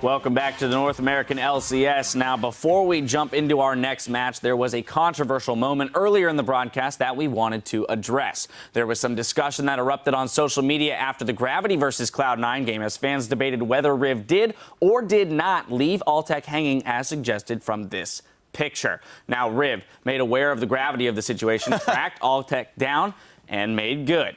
Welcome back to the North American LCS. Now, before we jump into our next match, there was a controversial moment earlier in the broadcast that we wanted to address. There was some discussion that erupted on social media after the Gravity versus Cloud9 game as fans debated whether Riv did or did not leave Altec hanging as suggested from this picture. Now, Riv, made aware of the gravity of the situation, tracked Altec down and made good.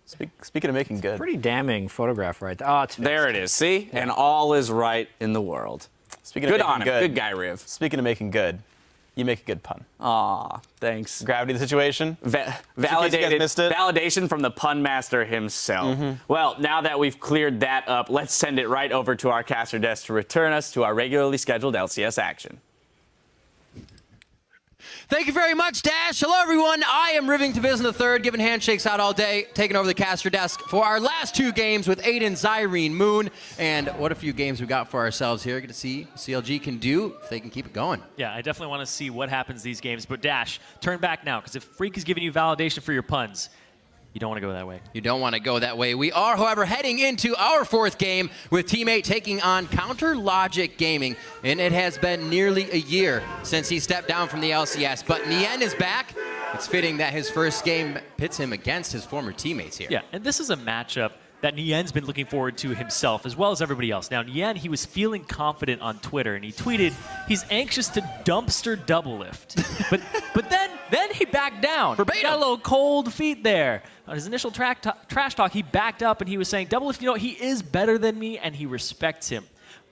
Speaking of making good. Pretty damning photograph right there. Oh, it's fixed. There it is. See? Yeah. And all is right in the world. Speaking good of on him. good. Good guy, Riv. Speaking of making good, you make a good pun. Aw, thanks. Gravity of the situation. Validation from the pun master himself. Well, now that we've cleared that up, let's send it right over to our caster desk to return us to our regularly scheduled LCS action. Thank you very much, Dash. Hello, everyone. I am Riving to Business III, giving handshakes out all day, taking over the caster desk for our last two games with Aiden, Zyrene, Moon. And what a few games we got for ourselves here. Get to see what CLG can do if they can keep it going. Yeah, I definitely want to see what happens these games. But Dash, turn back now, because if Freak is giving you validation for your puns, you don't want to go that way. You don't want to go that way. We are, however, heading into our fourth game with Teammate taking on Counter Logic Gaming. And it has been nearly a year since he stepped down from the LCS. But Nien is back. It's fitting that his first game pits him against his former teammates here. Yeah, and this is a matchup that Nien's been looking forward to himself, as well as everybody else. Now, Nien, he was feeling confident on Twitter, and he tweeted he's anxious to dumpster double lift. but then he backed down. Verbatim. He got a little cold feet there. On his initial trash talk, he backed up, and he was saying, double lift, you know, he is better than me, and he respects him.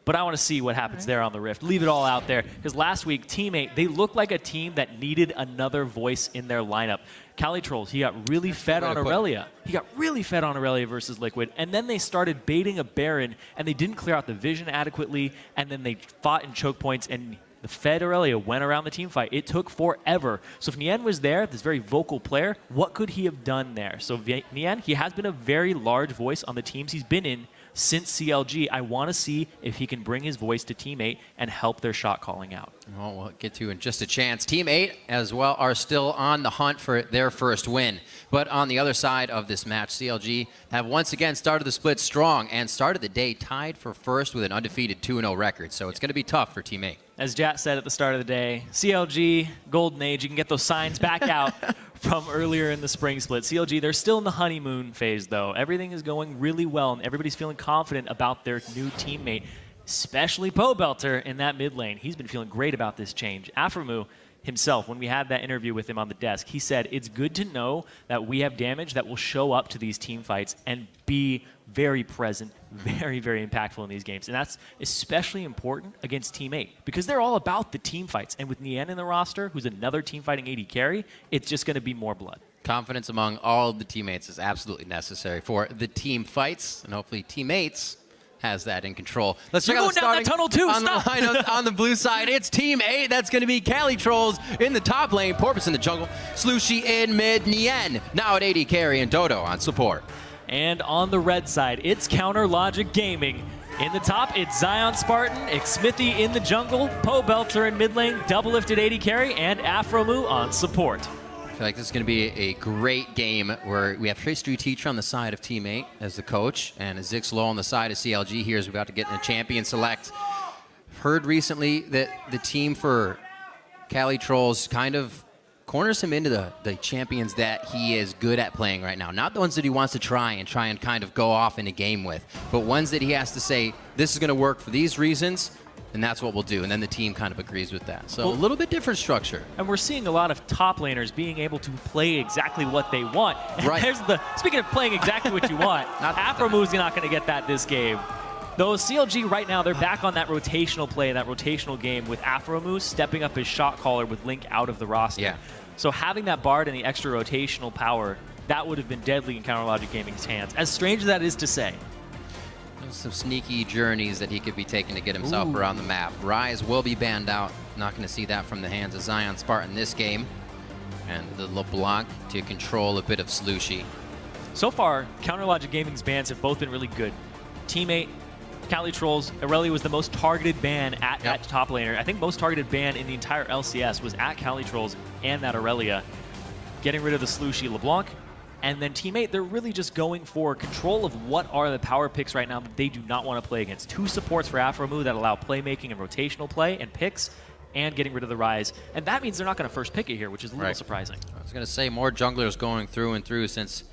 But I want to see what happens there on the Rift. Leave it all out there. Because last week, Teammate, they looked like a team that needed another voice in their lineup. Cali Trolls, he got really fed on Aurelia. He got really fed on Aurelia versus Liquid. And then they started baiting a Baron, and they didn't clear out the vision adequately. And then they fought in choke points, and the fed Aurelia went around the team fight. It took forever. So if Nien was there, this very vocal player, what could he have done there? So Nien, he has been a very large voice on the teams he's been in since CLG. I want to see if he can bring his voice to Teammate and help their shot calling out. Well, we'll get to in just a chance. Team 8 as well are still on the hunt for their first win. But on the other side of this match, CLG have once again started the split strong and started the day tied for first with an undefeated 2-0 record. So it's going to be tough for Team 8. As Jat said at the start of the day, CLG, Golden Age, you can get those signs back out from earlier in the spring split. CLG, they're still in the honeymoon phase, though. Everything is going really well, and everybody's feeling confident about their new teammate, especially Pobelter in that mid lane. He's been feeling great about this change. Aframu himself, when we had that interview with him on the desk, he said, it's good to know that we have damage that will show up to these team fights and be very present, very, very impactful in these games. And that's especially important against Team 8 because they're all about the team fights. And with Nien in the roster, who's another team fighting AD carry, it's just going to be more blood. Confidence among all of the teammates is absolutely necessary for the team fights, and hopefully teammates has that in control. Let's check out the starting tunnel too. On the lineup on the blue side. It's Team 8. That's going to be Cali Trolls in the top lane, Porpoise in the jungle, Slushy in mid, Nien now at AD carry, and Dodo on support. And on the red side, it's Counter Logic Gaming. In the top, it's Zion Spartan, Smithy in the jungle, Pobelter in mid lane, double lifted AD carry, and Afromu on support. I feel like this is going to be a great game where we have Trace Teacher on the side of Team 8 as the coach, and Zix Low on the side of CLG here as we're about to get in a champion select. Heard recently that the team for Cali Trolls kind of corners him into the champions that he is good at playing right now. Not the ones that he wants to try and kind of go off in a game with, but ones that he has to say, this is going to work for these reasons, and that's what we'll do. And then the team kind of agrees with that. So a little bit different structure. And we're seeing a lot of top laners being able to play exactly what they want. And right. Speaking of playing exactly what you want, Afromu's not going to get that this game. Though CLG right now, they're back on that rotational play, that rotational game with Afromu stepping up his shot caller with Link out of the roster. Yeah. So having that Bard and the extra rotational power, that would have been deadly in Counter Logic Gaming's hands. As strange as that is to say. There's some sneaky journeys that he could be taking to get himself around the map. Rise will be banned out. Not going to see that from the hands of Zion Spartan this game. And the LeBlanc to control a bit of Slushy. So far, Counter Logic Gaming's bans have both been really good. Teammate, Cali Trolls, Aurelia was the most targeted ban at top laner. I think most targeted ban in the entire LCS was at Cali Trolls and that Aurelia. Getting rid of the Slushy LeBlanc, And then Team 8, they're really just going for control of what are the power picks right now that they do not want to play against. 2 supports for Afromu that allow playmaking and rotational play and picks, and getting rid of the Rise. And that means they're not going to first pick it here, which is a little surprising. I was going to say more junglers going through and through, since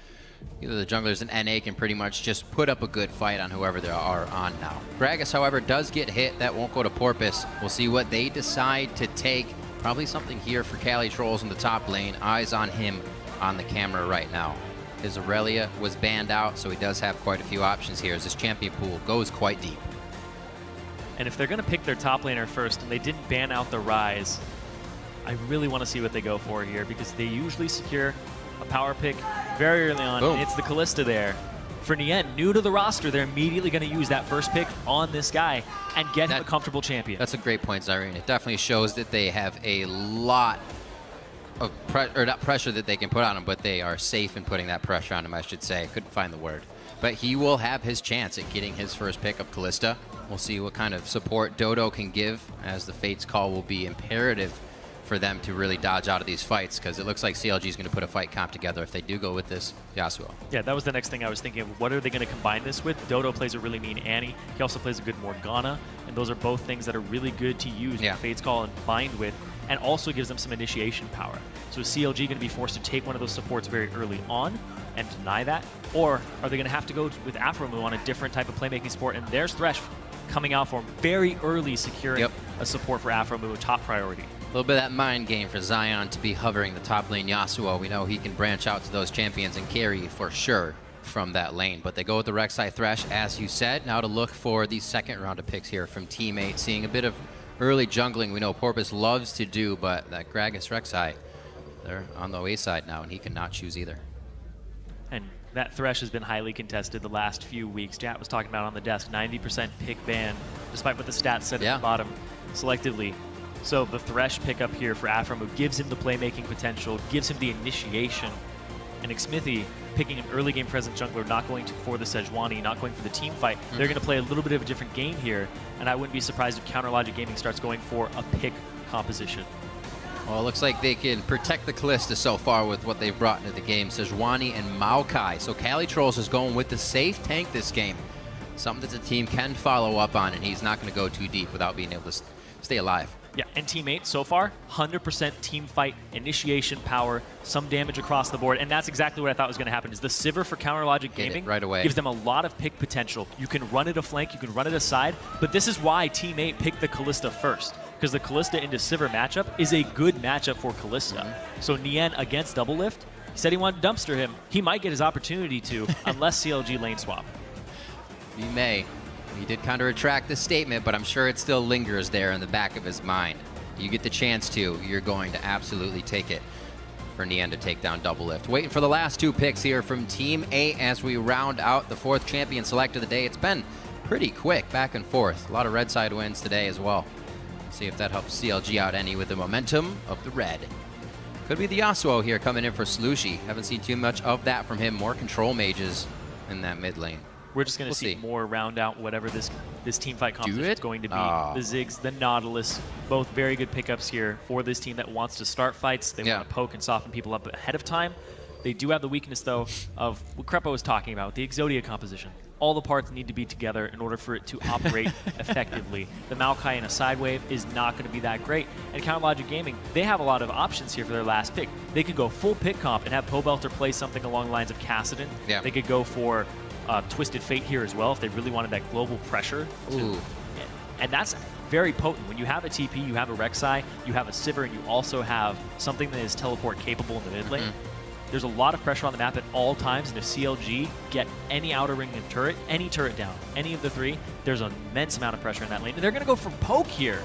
either the junglers and NA can pretty much just put up a good fight on whoever they are on now. Gragas, however, does get hit. That won't go to Porpoise. We'll see what they decide to take. Probably something here for Cali Trolls in the top lane. Eyes on him on the camera right now. His Aurelia was banned out, so he does have quite a few options here as his champion pool goes quite deep. And if they're going to pick their top laner first and they didn't ban out the Rise, I really want to see what they go for here, because they usually secure a power pick very early on. Boom. It's the Kalista there. For Nien, new to the roster, they're immediately going to use that first pick on this guy and get him a comfortable champion. That's a great point, Zyrene. It definitely shows that they have a lot of not pressure that they can put on him, but they are safe in putting that pressure on him, I should say. I couldn't find the word. But he will have his chance at getting his first pick of Kalista. We'll see what kind of support Dodo can give, as the Fates call will be imperative for them to really dodge out of these fights, because it looks like CLG is going to put a fight comp together if they do go with this Yasuo. Yeah, that was the next thing I was thinking of. What are they going to combine this with? Dodo plays a really mean Annie. He also plays a good Morgana, and those are both things that are really good to use in Fates Call and bind with, and also gives them some initiation power. So is CLG going to be forced to take one of those supports very early on and deny that? Or are they going to have to go with Afromu on a different type of playmaking support? And there's Thresh coming out for him very early, securing a support for Afromu, a top priority. A little bit of that mind game for Zion to be hovering the top lane Yasuo. We know he can branch out to those champions and carry for sure from that lane. But they go with the Rek'Sai Thresh, as you said. Now to look for the second round of picks here from Team 8, seeing a bit of early jungling we know Porpoise loves to do, but that Gragas Rek'Sai, they're on the away side now, and he cannot choose either. And that Thresh has been highly contested the last few weeks. Jat was talking about on the desk, 90% pick ban, despite what the stats said at the bottom selectively. So the Thresh pickup here for Afromu gives him the playmaking potential, gives him the initiation. And Xmithie picking an early game present jungler, not going for the Sejuani, not going for the team fight. They're going to play a little bit of a different game here, and I wouldn't be surprised if Counter Logic Gaming starts going for a pick composition. Well, it looks like they can protect the Kalista so far with what they've brought into the game. Sejuani and Maokai. So Cali Trolls is going with the safe tank this game. Something that the team can follow up on, and he's not going to go too deep without being able to stay alive. Yeah, and Team 8 so far, 100% team fight, initiation power, some damage across the board, and that's exactly what I thought was going to happen. Is the Sivir for Counter Logic Gaming right away. Gives them a lot of pick potential. You can run it a flank, you can run it aside, but this is why Team 8 picked the Kalista first, because the Kalista into Sivir matchup is a good matchup for Kalista. So Nien against Double Lift, he said he wanted to dumpster him. He might get his opportunity to, unless CLG lane swap. He may. He did kind of retract the statement, but I'm sure it still lingers there in the back of his mind. You get the chance to, you're going to absolutely take it for Nien to take down Double Lift. Waiting for the last 2 picks here from Team 8 as we round out the 4th champion select of the day. It's been pretty quick, back and forth. A lot of red side wins today as well. See if that helps CLG out any with the momentum of the red. Could be the Yasuo here coming in for Slushi. Haven't seen too much of that from him. More control mages in that mid lane. We're just going to see more round out whatever this team fight composition is going to be. The Ziggs, the Nautilus, both very good pickups here for this team that wants to start fights. They want to poke and soften people up ahead of time. They do have the weakness, though, of what Crepo was talking about, the Exodia composition. All the parts need to be together in order for it to operate effectively. The Maokai in a side wave is not going to be that great. And Counter Logic Gaming, they have a lot of options here for their last pick. They could go full pick comp and have Pobelter play something along the lines of Kassadin. They could go for Twisted Fate here as well if they really wanted that global pressure. And that's very potent. When you have a TP, you have a Rek'Sai, you have a Sivir, and you also have something that is teleport capable in the mid lane. There's a lot of pressure on the map at all times, and if CLG get any outer ring and turret, any turret down, any of the 3, there's an immense amount of pressure in that lane. And they're going to go for poke here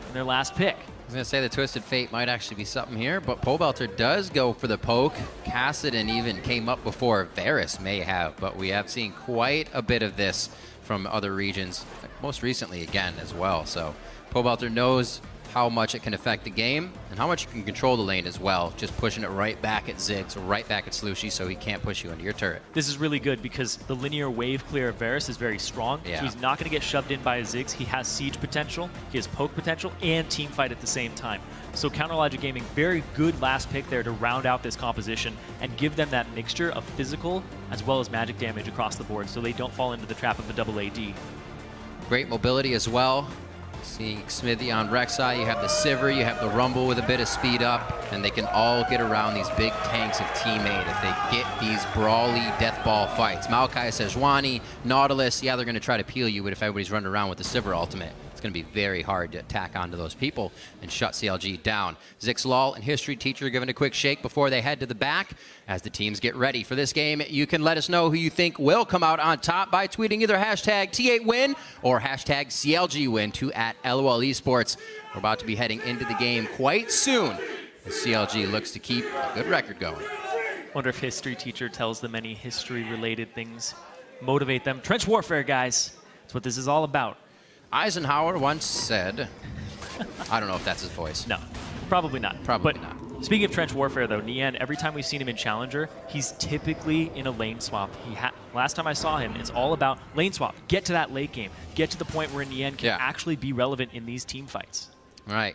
in their last pick. I was going to say the Twisted Fate might actually be something here, but Pobelter does go for the poke. Kassadin even came up before Varus may have, but we have seen quite a bit of this from other regions, most recently again as well. So Pobelter knows how much it can affect the game and how much you can control the lane as well. Just pushing it right back at Ziggs or right back at Slushy so he can't push you into your turret. This is really good because the linear wave clear of Varus is very strong. Yeah. So he's not going to get shoved in by a Ziggs. He has siege potential, he has poke potential, and team fight at the same time. So Counter Logic Gaming, very good last pick there to round out this composition and give them that mixture of physical as well as magic damage across the board so they don't fall into the trap of a double AD. Great mobility as well. Seeing Smithy on Rek'Sai, you have the Sivir, you have the Rumble with a bit of speed up, and they can all get around these big tanks of teammate if they get these brawly death ball fights. Maokai, Sejuani, Nautilus, yeah, they're going to try to peel you, but if everybody's running around with the Sivir ultimate, it's going to be very hard to attack onto those people and shut CLG down. Zixlol and History Teacher giving a quick shake before they head to the back. As the teams get ready for this game, you can let us know who you think will come out on top by tweeting either hashtag T8win or hashtag CLGwin to @LOL Esports. We're about to be heading into the game quite soon as CLG looks to keep a good record going. Wonder if History Teacher tells them any history-related things, motivate them. Trench warfare, guys. That's what this is all about. Eisenhower once said, I don't know if that's his voice. No, probably not. Probably but not. Speaking of trench warfare, though, Nian, every time we've seen him in Challenger, he's typically in a lane swap. Last time I saw him, it's all about lane swap. Get to that late game. Get to the point where Nian can actually be relevant in these team fights. Right.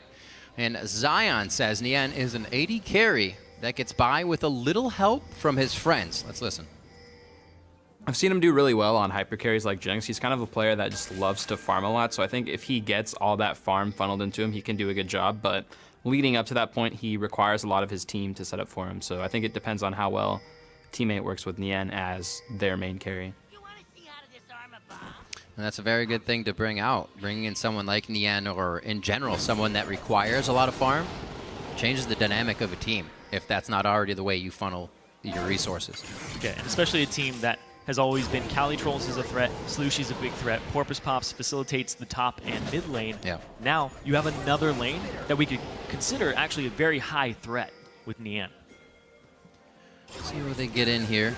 And Zion says Nian is an AD carry that gets by with a little help from his friends. Let's listen. I've seen him do really well on hyper carries like Jinx. He's kind of a player that just loves to farm a lot, so I think if he gets all that farm funneled into him, he can do a good job. But leading up to that point, he requires a lot of his team to set up for him. So I think it depends on how well teammate works with Nian as their main carry. And that's a very good thing to bring out. Bringing in someone like Nian, or in general, someone that requires a lot of farm, changes the dynamic of a team, if that's not already the way you funnel your resources. Okay, and especially a team that has always been Cali Trolls is a threat, Slushy's a big threat, Porpoise Pops facilitates the top and mid lane. Yeah. Now you have another lane that we could consider actually a very high threat with Nian. See where they get in here.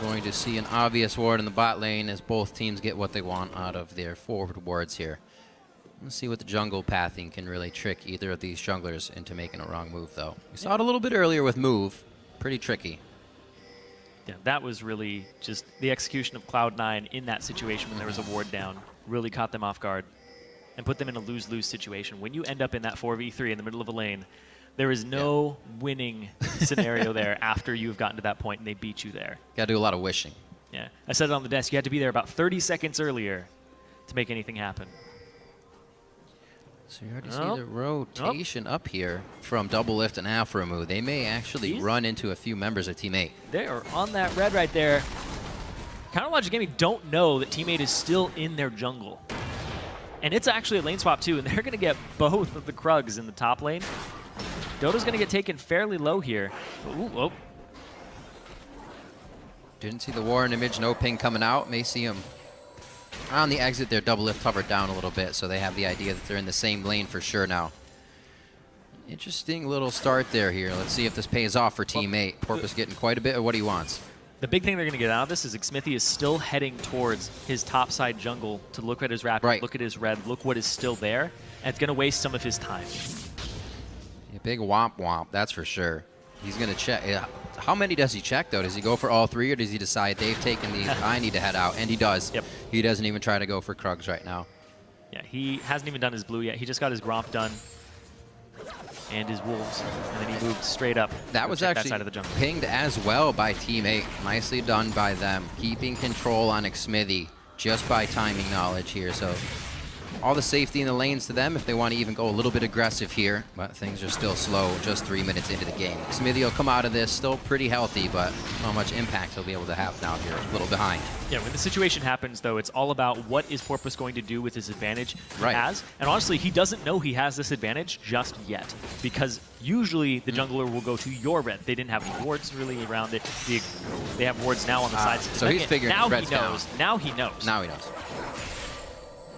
Going to see an obvious ward in the bot lane as both teams get what they want out of their forward wards here. Let's see what the jungle pathing can really trick either of these junglers into making a wrong move, though. We saw it a little bit earlier with move. Pretty tricky. Yeah, that was really just the execution of Cloud9 in that situation when there was a ward down. Really caught them off guard and put them in a lose-lose situation. When you end up in that 4v3 in the middle of a lane, there is no winning scenario there after you've gotten to that point and they beat you there. Got to do a lot of wishing. Yeah, I said it on the desk. You had to be there about 30 seconds earlier to make anything happen. So you already see the rotation up here from Double Lift and Alpha. They may actually run into a few members of Team 8. They are on that red right there. Counter Logic Gaming don't know that Team 8 is still in their jungle. And it's actually a lane swap too, and they're going to get both of the Krugs in the top lane. Dodo's going to get taken fairly low here. Ooh, oh. Didn't see the Warren image, no ping coming out. May see him on the exit there. Double Lift hovered down a little bit, so they have the idea that they're in the same lane for sure now. Interesting little start there here. Let's see if this pays off for Team 8. Porpoise getting quite a bit of what he wants. The big thing they're going to get out of this is Xmithy is still heading towards his topside jungle to look at his raptor, look at his red, look what is still there, and it's going to waste some of his time. A big womp womp, that's for sure. He's going to check. How many does he check, though? Does he go for all three, or does he decide they've taken these, I need to head out? And he does. Yep. He doesn't even try to go for Krugs right now. Yeah, he hasn't even done his blue yet. He just got his Gromp done and his Wolves, and then he moved straight up. That was actually that side of the jungle. pinged as well by Team 8. Nicely done by them. Keeping control on Xmithy just by timing knowledge here. So all the safety in the lanes to them if they want to even go a little bit aggressive here. But things are still slow just 3 minutes into the game. Xmithy will come out of this still pretty healthy, but how much impact he'll be able to have now here. A little behind. Yeah, when the situation happens, though, it's all about what is Porpoise going to do with his advantage he has. And honestly, he doesn't know he has this advantage just yet, because usually the jungler will go to your red. They didn't have any wards really around it. They have wards now on the sides. So he's figuring now red's he knows. down. Now he knows. Now he knows.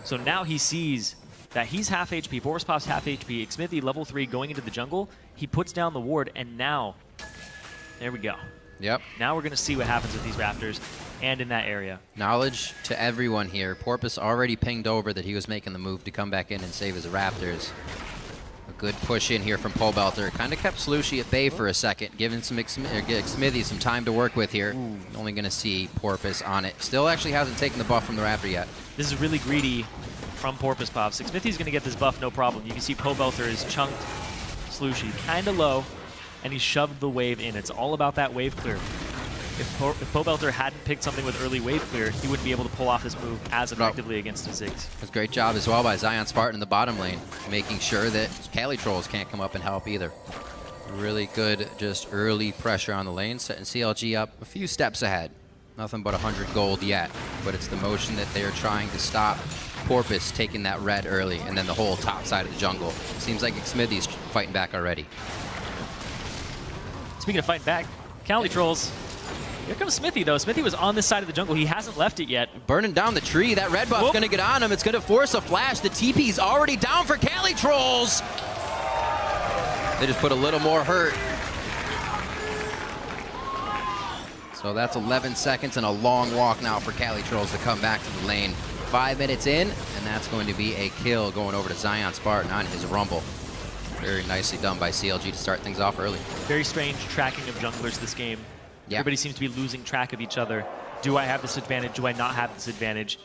So now he sees that he's half HP, Boris Pop's half HP, Xmithy level 3 going into the jungle. He puts down the ward, and now, there we go. Yep. Now we're going to see what happens with these Raptors and in that area. Knowledge to everyone here. Porpoise already pinged over that he was making the move to come back in and save his Raptors. Good push in here from Pole Belter. Kind of kept Slushy at bay for a second, giving Smithy some time to work with here. Only going to see Porpoise on it. Still actually hasn't taken the buff from the Raptor yet. This is really greedy from Porpoise Pop. Smithy's going to get this buff no problem. You can see Pole Belter is chunked Slushy kind of low, and he shoved the wave in. It's all about that wave clear. If Pole Belter hadn't picked something with early wave clear, he wouldn't be able to pull off this move as effectively against a Ziggs. It's a great job as well by Zion Spartan in the bottom lane, making sure that Cali Trolls can't come up and help either. Really good just early pressure on the lane, setting CLG up a few steps ahead. Nothing but 100 gold yet, but it's the motion that they're trying to stop Porpoise taking that red early, and then the whole top side of the jungle. Seems like Smithy's fighting back already. Speaking of fighting back, Cali Trolls. Here comes Smithy, though. Smithy was on this side of the jungle. He hasn't left it yet. Burning down the tree. That red buff's going to get on him. It's going to force a flash. The TP's already down for Cali Trolls. They just put a little more hurt. So that's 11 seconds and a long walk now for Cali Trolls to come back to the lane. 5 minutes in, and that's going to be a kill going over to Zion Spartan on his Rumble. Very nicely done by CLG to start things off early. Very strange tracking of junglers this game. Yeah. Everybody seems to be losing track of each other. Do I have this advantage? Do I not have this advantage?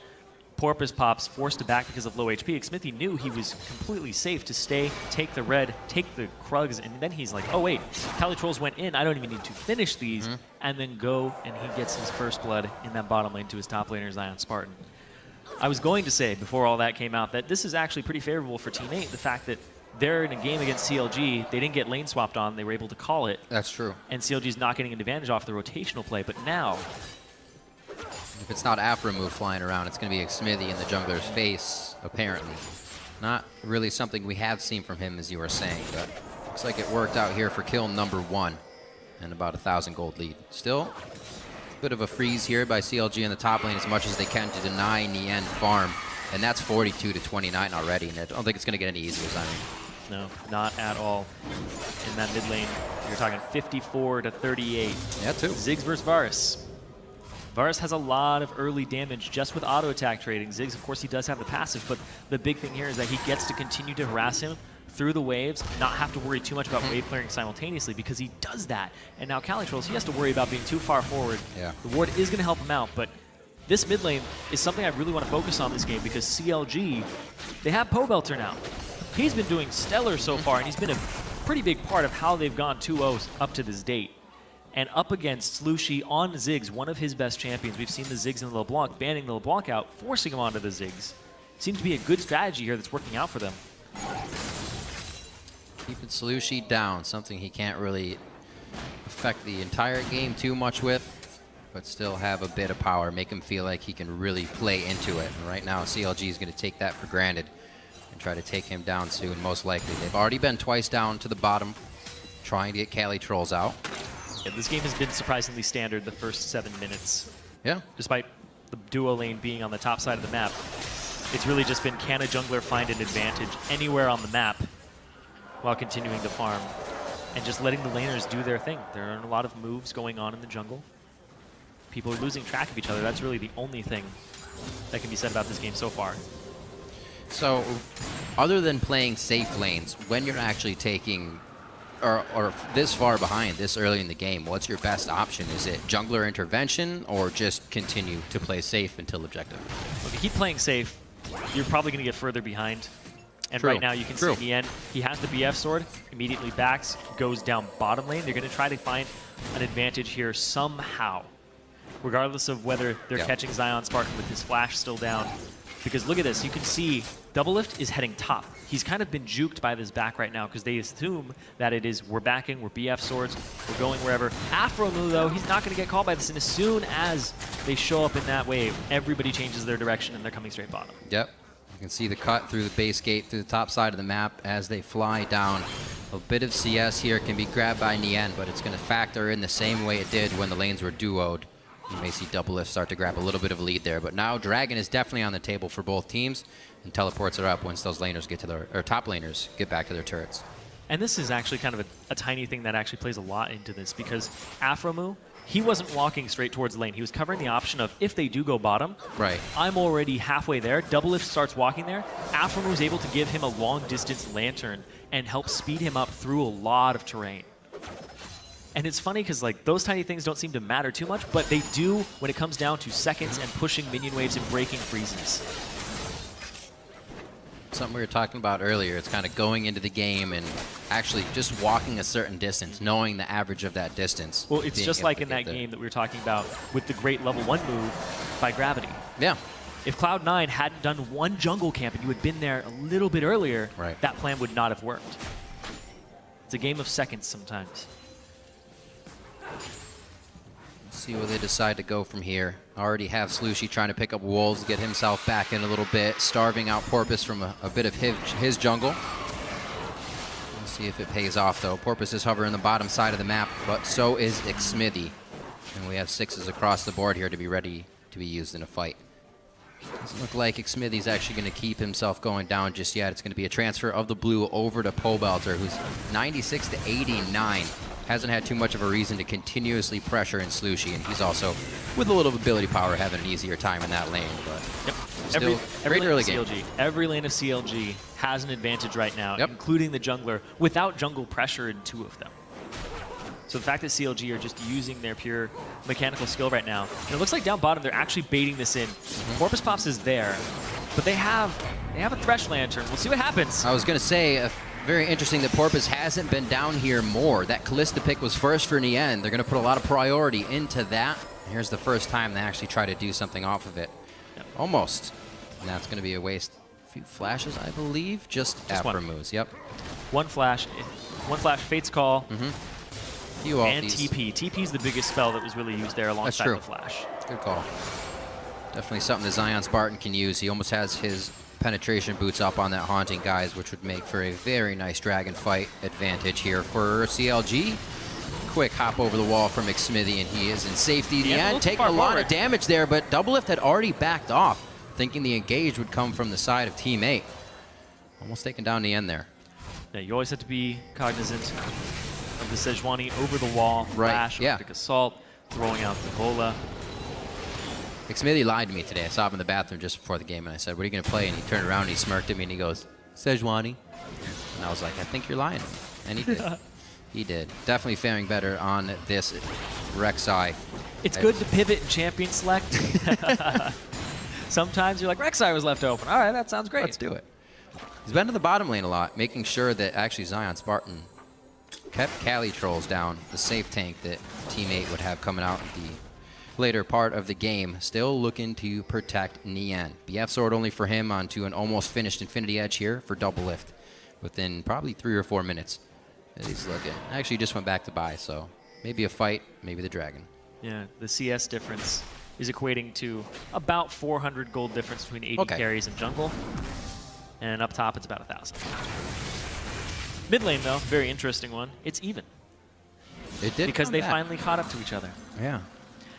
Porpoise Pops forced to back because of low HP. Smithy knew he was completely safe to stay, take the red, take the Krugs, and then he's like, oh wait, Cali Trolls went in. I don't even need to finish these, and then go, and he gets his first blood in that bottom lane to his top laner, Zion Spartan. I was going to say, before all that came out, that this is actually pretty favorable for Team 8, the fact that they're in a game against CLG. They didn't get lane swapped on. They were able to call it. That's true. And CLG's not getting an advantage off the rotational play. But now, if it's not Afro move flying around, it's going to be a Smithy in the jungler's face, apparently. Not really something we have seen from him, as you were saying, but looks like it worked out here for kill number 1 and about 1,000 gold lead. Still, a bit of a freeze here by CLG in the top lane as much as they can to deny Nien farm. And that's 42 to 29 already, and I don't think it's going to get any easier, Simon. No, not at all. In that mid lane, you're talking 54 to 38. Yeah, too. Ziggs versus Varus. Varus has a lot of early damage just with auto attack trading. Ziggs, of course, he does have the passive, but the big thing here is that he gets to continue to harass him through the waves, not have to worry too much about wave clearing simultaneously because he does that. And now Cali Trolls, he has to worry about being too far forward. Yeah. The ward is going to help him out, but this mid lane is something I really want to focus on this game because CLG, they have Pole Belter now. He's been doing stellar so far, and he's been a pretty big part of how they've gone 2-0 up to this date. And up against Slushy on Ziggs, one of his best champions. We've seen the Ziggs and the LeBlanc, banning the LeBlanc out, forcing him onto the Ziggs. Seems to be a good strategy here that's working out for them. Keeping Slushy down, something he can't really affect the entire game too much with, but still have a bit of power, make him feel like he can really play into it. And right now, CLG is going to take that for granted and try to take him down soon, most likely. They've already been twice down to the bottom, trying to get Cali Trolls out. Yeah, this game has been surprisingly standard the first 7 minutes. Yeah. Despite the duo lane being on the top side of the map, it's really just been, can a jungler find an advantage anywhere on the map while continuing to farm and just letting the laners do their thing. There are a lot of moves going on in the jungle. People are losing track of each other. That's really the only thing that can be said about this game so far. So, other than playing safe lanes, when you're actually taking or this far behind this early in the game, what's your best option? Is it jungler intervention or just continue to play safe until objective? If you keep playing safe, you're probably going to get further behind. And True. right now you can see Nien, he has the BF sword, immediately backs, goes down bottom lane. They're going to try to find an advantage here somehow, regardless of whether they're catching Zion Spartan with his flash still down. Because look at this, you can see Doublelift is heading top. He's kind of been juked by this back right now because they assume that it is, we're backing, we're BF swords, we're going wherever. Afromu, though, he's not going to get called by this. And as soon as they show up in that wave, everybody changes their direction and they're coming straight bottom. Yep. You can see the cut through the base gate, through the top side of the map as they fly down. A bit of CS here can be grabbed by Nien, but it's going to factor in the same way it did when the lanes were duoed. You may see Doublelift start to grab a little bit of a lead there, but now Dragon is definitely on the table for both teams and teleports it up once those laners get to their, or top laners get back to their turrets. And this is actually kind of a tiny thing that actually plays a lot into this because Afromu, he wasn't walking straight towards the lane. He was covering the option of if they do go bottom, right, I'm already halfway there. Doublelift starts walking there. Afromu is able to give him a long distance lantern and help speed him up through a lot of terrain. And it's funny because like those tiny things don't seem to matter too much, but they do when it comes down to seconds and pushing minion waves and breaking freezes. Something we were talking about earlier, it's kind of going into the game and actually just walking a certain distance, knowing the average of that distance. Well, it's just like in that game that we were talking about with the great level 1 move by Gravity. Yeah. If Cloud9 hadn't done one jungle camp and you had been there a little bit earlier, right, that plan would not have worked. It's a game of seconds sometimes. Let's see where they decide to go from here. Already have Slushy trying to pick up Wolves, get himself back in a little bit, starving out Porpoise from a bit of his jungle. We'll see if it pays off, though. Porpoise is hovering the bottom side of the map, but so is Xmithy. And we have 6s across the board here to be ready to be used in a fight. Doesn't look like Xmithy's actually going to keep himself going down just yet. It's going to be a transfer of the blue over to Pobelter, who's 96 to 89. Hasn't had too much of a reason to continuously pressure in Slushy, and he's also, with a little ability power, having an easier time in that lane. But yep. Still, every great early lane of game. CLG, every lane of CLG has an advantage right now, yep, including the jungler, without jungle pressure in 2 of them. So the fact that CLG are just using their pure mechanical skill right now, and it looks like down bottom they're actually baiting this in. Porpoise Pops is there, but they have a Thresh Lantern. We'll see what happens. I was going to say, very interesting that Porpoise hasn't been down here more. That Kalista pick was first for Nien. They're going to put a lot of priority into that. And here's the first time they actually try to do something off of it. Yep. Almost. And that's going to be a waste. A few flashes, I believe. Just after moves. Yep. One flash, Fate's Call, and these. TP. TP's the biggest spell that was really used there alongside the flash. Good call. Definitely something that Zion Spartan can use. He almost has his penetration boots up on that Haunting Guise, which would make for a very nice dragon fight advantage here for CLG. Quick hop over the wall from Xmithy, and he is in safety. Nien taking a lot of damage there, but Doublelift had already backed off, thinking the engage would come from the side of Team 8. Almost taken down Nien there. Yeah, you always have to be cognizant of the Sejuani over the wall, flash, Arctic Assault, throwing out the Bola. Xmithy lied to me today. I saw him in the bathroom just before the game, and I said, "What are you going to play?" And he turned around and he smirked at me, and he goes, "Sejuani." And I was like, "I think you're lying." And he did. He did. Definitely faring better on this Rek'Sai. It's good to pivot and champion select. Sometimes you're like, Rek'Sai was left open. All right, that sounds great. Let's do it. He's been to the bottom lane a lot, making sure that actually Zion Spartan kept Cali Trolls down, the safe tank that Team 8 would have coming out in the later part of the game. Still looking to protect Nien. BF sword only for him onto an almost finished Infinity Edge here for Doublelift within probably 3 or 4 minutes. He's looking. Actually just went back to buy, so maybe a fight, maybe the dragon. Yeah, the CS difference is equating to about 400 gold difference between AD carries and jungle. And up top, it's about 1,000. Mid lane, though, very interesting one. It's even. It did because they finally caught up to each other. Yeah.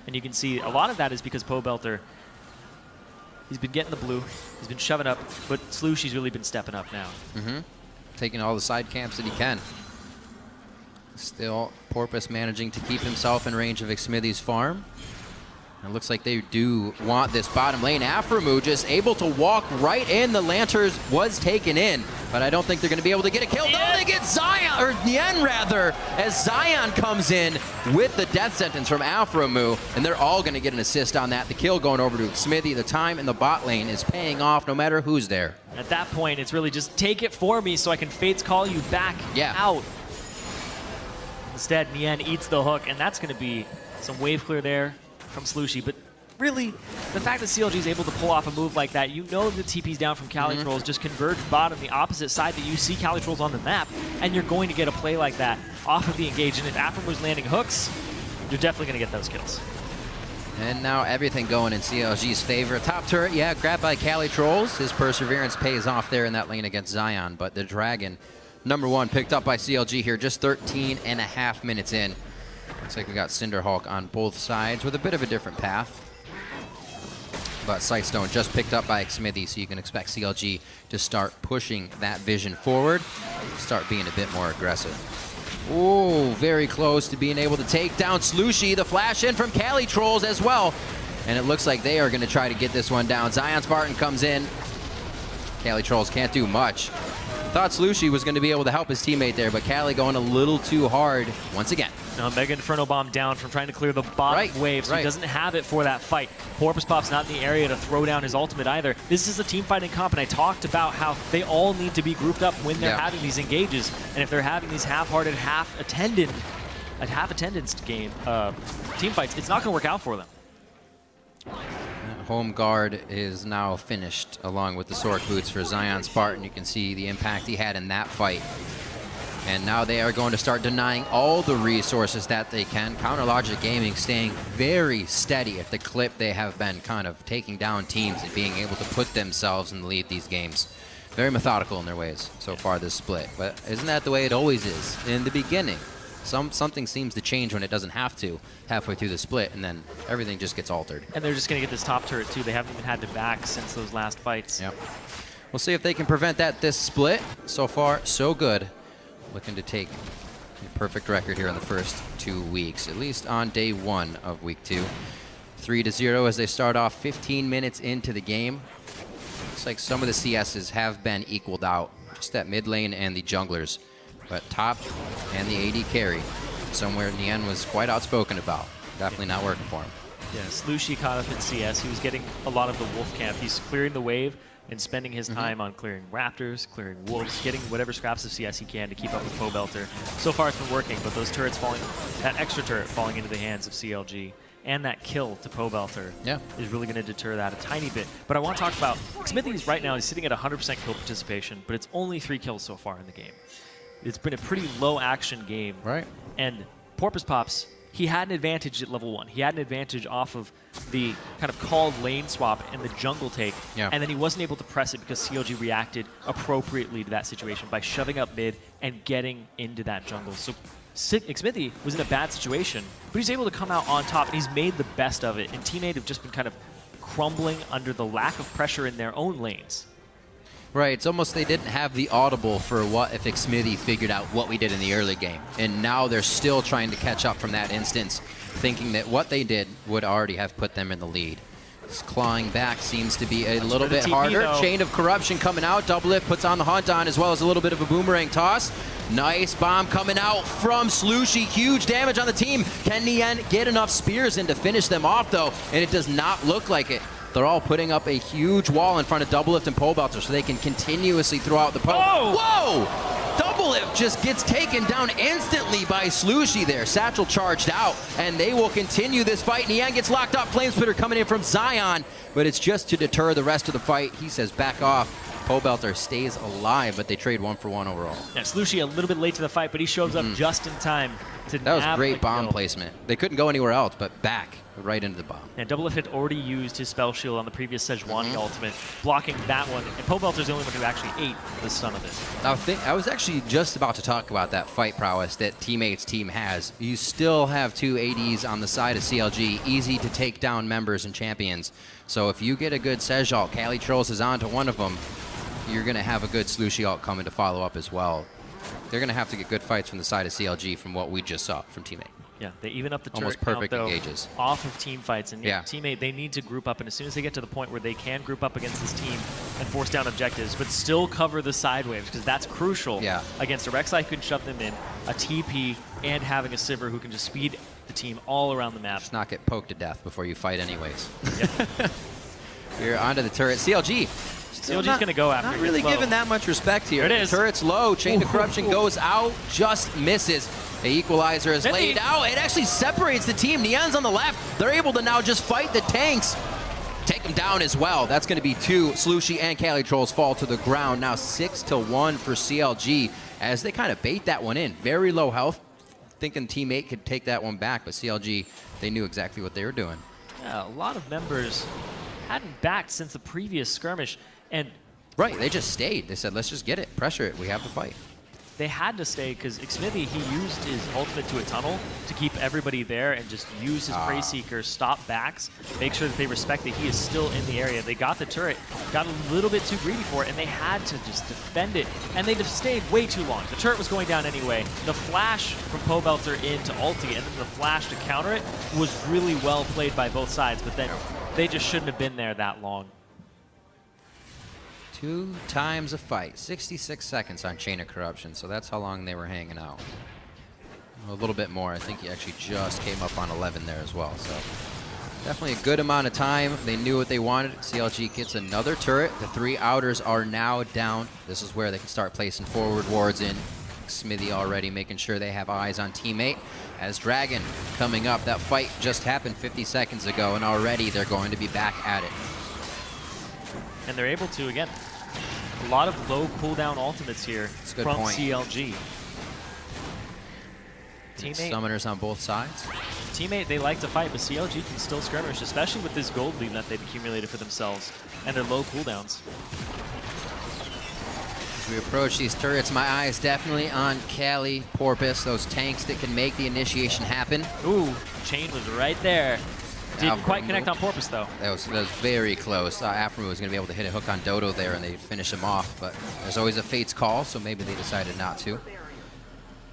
And you can see a lot of that is because Pobelter, he's been getting the blue, he's been shoving up, but Slushy's really been stepping up now. Taking all the side camps that he can. Still, Porpoise managing to keep himself in range of Xmithy's farm. It looks like they do want this bottom lane. Aframu just able to walk right in. The Lanterns was taken in, but I don't think they're going to be able to get a kill. No, they get Zion, or Nien rather, as Zion comes in with the death sentence from Aframu, and they're all going to get an assist on that. The kill going over to Xmithy. The time in the bot lane is paying off no matter who's there. At that point, it's really just take it for me so I can Fates call you back out. Instead, Nien eats the hook, and that's going to be some wave clear there from Slushy, but really, the fact that CLG is able to pull off a move like that, you know the TP's down from Cali Trolls, just converge bottom, the opposite side that you see Cali Trolls on the map, and you're going to get a play like that off of the engage, and if Aframu's landing hooks, you're definitely going to get those kills. And now everything going in CLG's favor. Top turret, grabbed by Cali Trolls. His perseverance pays off there in that lane against Zion, but the Dragon, #1, picked up by CLG here, just 13.5 minutes in. Looks like we got Cinderhulk on both sides with a bit of a different path. But Sightstone just picked up by Xmithy, so you can expect CLG to start pushing that vision forward, start being a bit more aggressive. Ooh, very close to being able to take down Slushy. The flash in from Cali Trolls as well. And it looks like they are going to try to get this one down. Zion Spartan comes in. Cali Trolls can't do much. thought Slushie was going to be able to help his teammate there, but Cali going a little too hard once again. Now Mega Inferno Bomb down from trying to clear the bottom wave, so he doesn't have it for that fight. Porpoise Pop's not in the area to throw down his ultimate either. This is a team fighting comp, and I talked about how they all need to be grouped up when they're having these engages, and if they're having these half-hearted, half-attendance game team fights, it's not going to work out for them. Home guard is now finished along with the Sork boots for Zion Spartan. You can see the impact he had in that fight. And now they are going to start denying all the resources that they can. Counter Logic Gaming staying very steady at the clip they have been kind of taking down teams and being able to put themselves in the lead these games. Very methodical in their ways so far this split. But isn't that the way it always is in the beginning? Something seems to change when it doesn't have to halfway through the split, and then everything just gets altered. And they're just going to get this top turret, too. They haven't even had to back since those last fights. Yep. We'll see if they can prevent that this split. So far, so good. Looking to take a perfect record here in the first 2 weeks, at least on day 1 of week 2. 3-0 as they start off 15 minutes into the game. Looks like some of the CSs have been equaled out, just that mid lane and the junglers. But top and the AD carry, somewhere Nian was quite outspoken about. Definitely not working for him. Yeah, Slushie caught up in CS. He was getting a lot of the wolf camp. He's clearing the wave and spending his time on clearing raptors, clearing wolves, getting whatever scraps of CS he can to keep up with Pobelter. So far it's been working, but those turrets falling, that extra turret falling into the hands of CLG, and that kill to Pobelter is really going to deter that a tiny bit. But I want to talk about, Smithy's right now, he's sitting at 100% kill participation, but it's only 3 kills so far in the game. It's been a pretty low action game. Right. And Porpoise Pops, he had an advantage at level 1. He had an advantage off of the kind of called lane swap and the jungle take. Yeah. And then he wasn't able to press it because CLG reacted appropriately to that situation by shoving up mid and getting into that jungle. So Smithy was in a bad situation, but he's able to come out on top, and he's made the best of it. And Teammate have just been kind of crumbling under the lack of pressure in their own lanes. Right, it's almost they didn't have the audible for what if Smithy figured out what we did in the early game. And now they're still trying to catch up from that instance, thinking that what they did would already have put them in the lead. This clawing back seems to be a little bit harder. Chain of Corruption coming out. Doublelift puts on the hunt on, as well as a little bit of a boomerang toss. Nice bomb coming out from Slushie. Huge damage on the team. Can Nian get enough spears in to finish them off, though? And it does not look like it. They're all putting up a huge wall in front of Doublelift and Pobelter so they can continuously throw out the poke. Whoa! Doublelift just gets taken down instantly by Slushie there. Satchel charged out, and they will continue this fight. Nian gets locked up. Flamesplitter coming in from Zion, but it's just to deter the rest of the fight. He says back off. Pobelter stays alive, but they trade 1-for-1 overall. Yeah, Slushie a little bit late to the fight, but he shows up just in time to That was nab great the bomb kill. placement. They couldn't go anywhere else, but back right into the bomb. And Doublelift had already used his spell shield on the previous Sejuani ultimate, blocking that one. And Pobelter's the only one who actually ate the stun of it. I was actually just about to talk about that fight prowess that Teammate's team has. You still have 2 ADs on the side of CLG, easy to take down members and champions. So if you get a good Sej ult, Cali Trolls is onto one of them, you're going to have a good Slushie ult coming to follow up as well. They're going to have to get good fights from the side of CLG from what we just saw from Teammate. Yeah, they even up the turret Almost perfect count, though, engages. off of team fights. And Teammate, they need to group up. And as soon as they get to the point where they can group up against this team and force down objectives, but still cover the side waves, because that's crucial against a Rek'Sai who can shove them in, a TP, and having a Sivir who can just speed the team all around the map. Just not get poked to death before you fight anyways. You're onto the turret. CLG's going to go after Not really given that much respect here. There it is. The turret's low. Chain of Corruption goes out, just misses. The equalizer is laid out. It actually separates the team. Nian's on the left. They're able to now just fight the tanks. Take them down as well. That's going to be 2. Slushie and Cali Trolls fall to the ground. Now 6-1 for CLG as they kind of bait that one in. Very low health. Thinking Teammate could take that one back, but CLG, they knew exactly what they were doing. Yeah, a lot of members hadn't backed since the previous skirmish. And right, they just stayed. They said, let's just get it. Pressure it. We have the fight. They had to stay because Smithy, he used his ultimate to a tunnel to keep everybody there and just use his Prey Seeker, stop backs, make sure that they respect that he is still in the area. They got the turret, got a little bit too greedy for it, and they had to just defend it. And they just stayed way too long. The turret was going down anyway. The flash from Pobelter into ulti and then the flash to counter it was really well played by both sides, but then they just shouldn't have been there that long. 2 times a fight. 66 seconds on Chain of Corruption, so that's how long they were hanging out. A little bit more. I think he actually just came up on 11 there as well. So definitely a good amount of time. They knew what they wanted. CLG gets another turret. The 3 outers are now down. This is where they can start placing forward wards in. Smithy already making sure they have eyes on teammate. As Dragon coming up, that fight just happened 50 seconds ago, and already they're going to be back at it. And they're able to, again, a lot of low cooldown ultimates here from CLG. Teammate, summoners on both sides. Teammate, they like to fight, but CLG can still skirmish, especially with this gold lead that they've accumulated for themselves and their low cooldowns. As we approach these turrets, my eye is definitely on Cali, Porpoise, those tanks that can make the initiation happen. Ooh, Chain was right there. Didn't quite connect on Porpoise, though. That was very close. Afro was going to be able to hit a hook on Dodo there, and they finish him off. But there's always a Fate's call, so maybe they decided not to.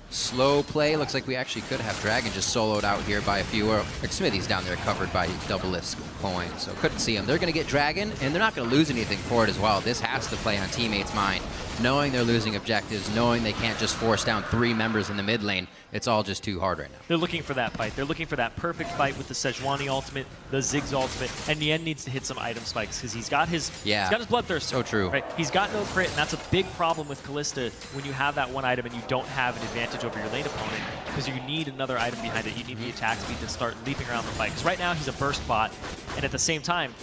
Slow play. Looks like we actually could have Dragon just soloed out here by a few. Like Smithy's down there covered by Double Lift's coin, so couldn't see him. They're going to get Dragon, and they're not going to lose anything for it as well. This has to play on teammates' mind. Knowing they're losing objectives, knowing they can't just force down 3 members in the mid lane, it's all just too hard right now. They're looking for that fight. They're looking for that perfect fight with the Sejuani ultimate, the Ziggs ultimate, and Nien needs to hit some item spikes because he's got his Bloodthirster. So true. Right? He's got no crit, and that's a big problem with Kalista when you have that one item and you don't have an advantage over your lane opponent because you need another item behind it. You need the attack speed to start leaping around the fight. Because right now he's a burst bot, and at the same time,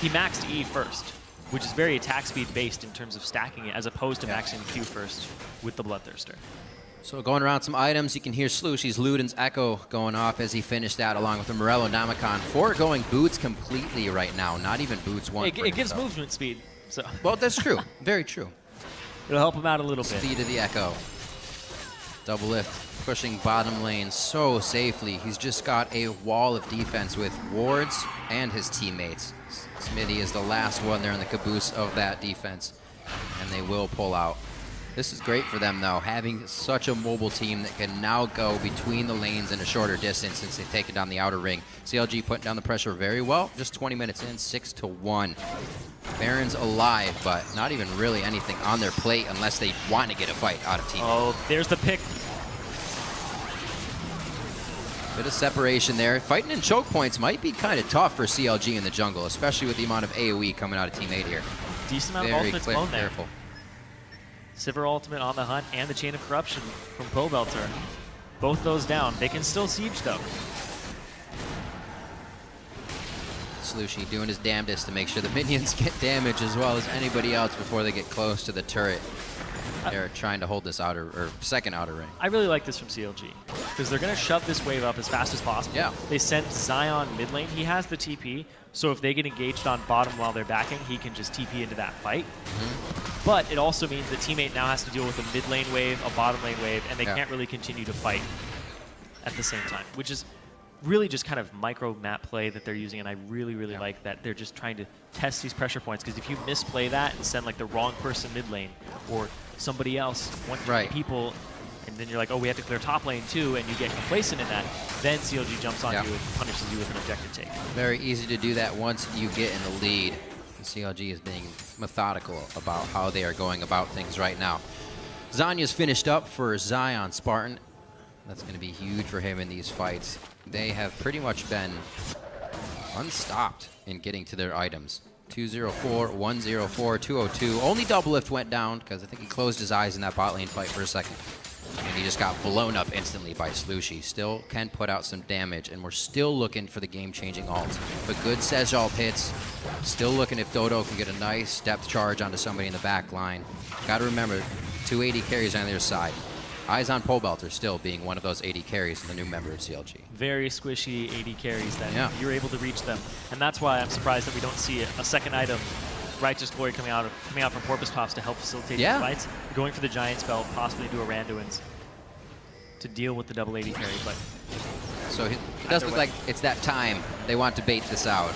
he maxed E first, which is very attack speed based in terms of stacking it, as opposed to maxing Q first with the Bloodthirster. So going around some items, you can hear Slushy's Luden's Echo going off as he finished that, along with the Morello Namicon. Foregoing boots completely right now, not even boots one. It gives movement speed. So. Well, that's true. Very true. It'll help him out a little bit. Speed of the Echo. Double Lift pushing bottom lane so safely. He's just got a wall of defense with wards and his teammates. Smithy is the last one there in the caboose of that defense, and they will pull out. This is great for them, though, having such a mobile team that can now go between the lanes in a shorter distance since they've taken down the outer ring. CLG putting down the pressure very well. Just 20 minutes in, 6-1. Baron's alive, but not even really anything on their plate unless they want to get a fight out of team. Oh, there's the pick. Bit of separation there. Fighting in choke points might be kind of tough for CLG in the jungle, especially with the amount of AoE coming out of Team 8 here. Decent amount of ultimates blown there. Sivir ultimate on the hunt and the Chain of Corruption from Pobelter. Both those down. They can still siege, though. Slushy doing his damnedest to make sure the minions get damage as well as anybody else before they get close to the turret. They're trying to hold this outer, or second outer ring. I really like this from CLG because they're going to shove this wave up as fast as possible. Yeah. They sent Zion mid lane. He has the TP, so if they get engaged on bottom while they're backing, he can just TP into that fight. But it also means that teammate now has to deal with a mid lane wave, a bottom lane wave, and they can't really continue to fight at the same time, which is really just kind of micro map play that they're using, and I really, really like that they're just trying to test these pressure points, because if you misplay that and send like the wrong person mid lane or somebody else, one people, and then you're like, oh, we have to clear top lane too, and you get complacent in that, then CLG jumps on you and punishes you with an objective take. Very easy to do that once you get in the lead. And CLG is being methodical about how they are going about things right now. Zanya's finished up for Zion Spartan. That's going to be huge for him in these fights. They have pretty much been unstopped in getting to their items. 204, 104, 202. Only Double Lift went down because I think he closed his eyes in that bot lane fight for a second. And he just got blown up instantly by Slushy. Still can put out some damage, and we're still looking for the game-changing ults. But good Sejal hits. Still looking if Dodo can get a nice depth charge onto somebody in the back line. Got to remember, 280 carries on their side. Eyes on Pobelter still being one of those 80 carries, the new member of CLG. Very squishy 80 carries that you're able to reach them. And that's why I'm surprised that we don't see a second item, Righteous Glory, coming out from Porpoise Pops to help facilitate these fights. Going for the Giant Spell, possibly do a Randuin's to deal with the double 80 carry. But so it does look like it's that time. They want to bait this out.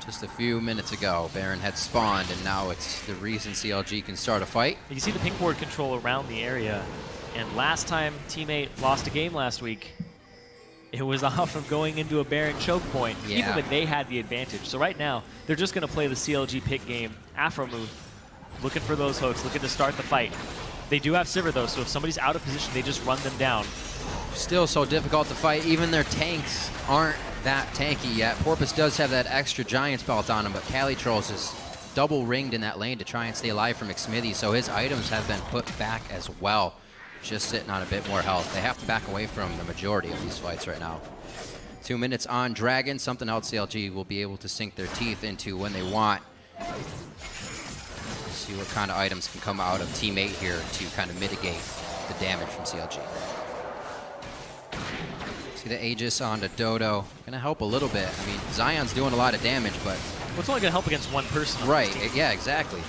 Just a few minutes ago, Baron had spawned, and now it's the reason CLG can start a fight. You can see the pink ward control around the area. And last time teammate lost a game last week, it was off of going into a Baron choke point, even when they had the advantage. So right now, they're just going to play the CLG pick game, Afro move, looking for those hooks, looking to start the fight. They do have Sivir though, so if somebody's out of position, they just run them down. Still so difficult to fight. Even their tanks aren't that tanky yet. Porpoise does have that extra Giant's belt on him, but Calitrolls is double ringed in that lane to try and stay alive from McSmithy, so his items have been put back as well. Just sitting on a bit more health. They have to back away from the majority of these fights right now. 2 minutes on Dragon, something else CLG will be able to sink their teeth into when they want. See what kind of items can come out of Teammate here to kind of mitigate the damage from CLG. See the Aegis onto Dodo. Gonna help a little bit. I mean, Zion's doing a lot of damage, but... Well, it's only gonna help against one person. Right, yeah, exactly.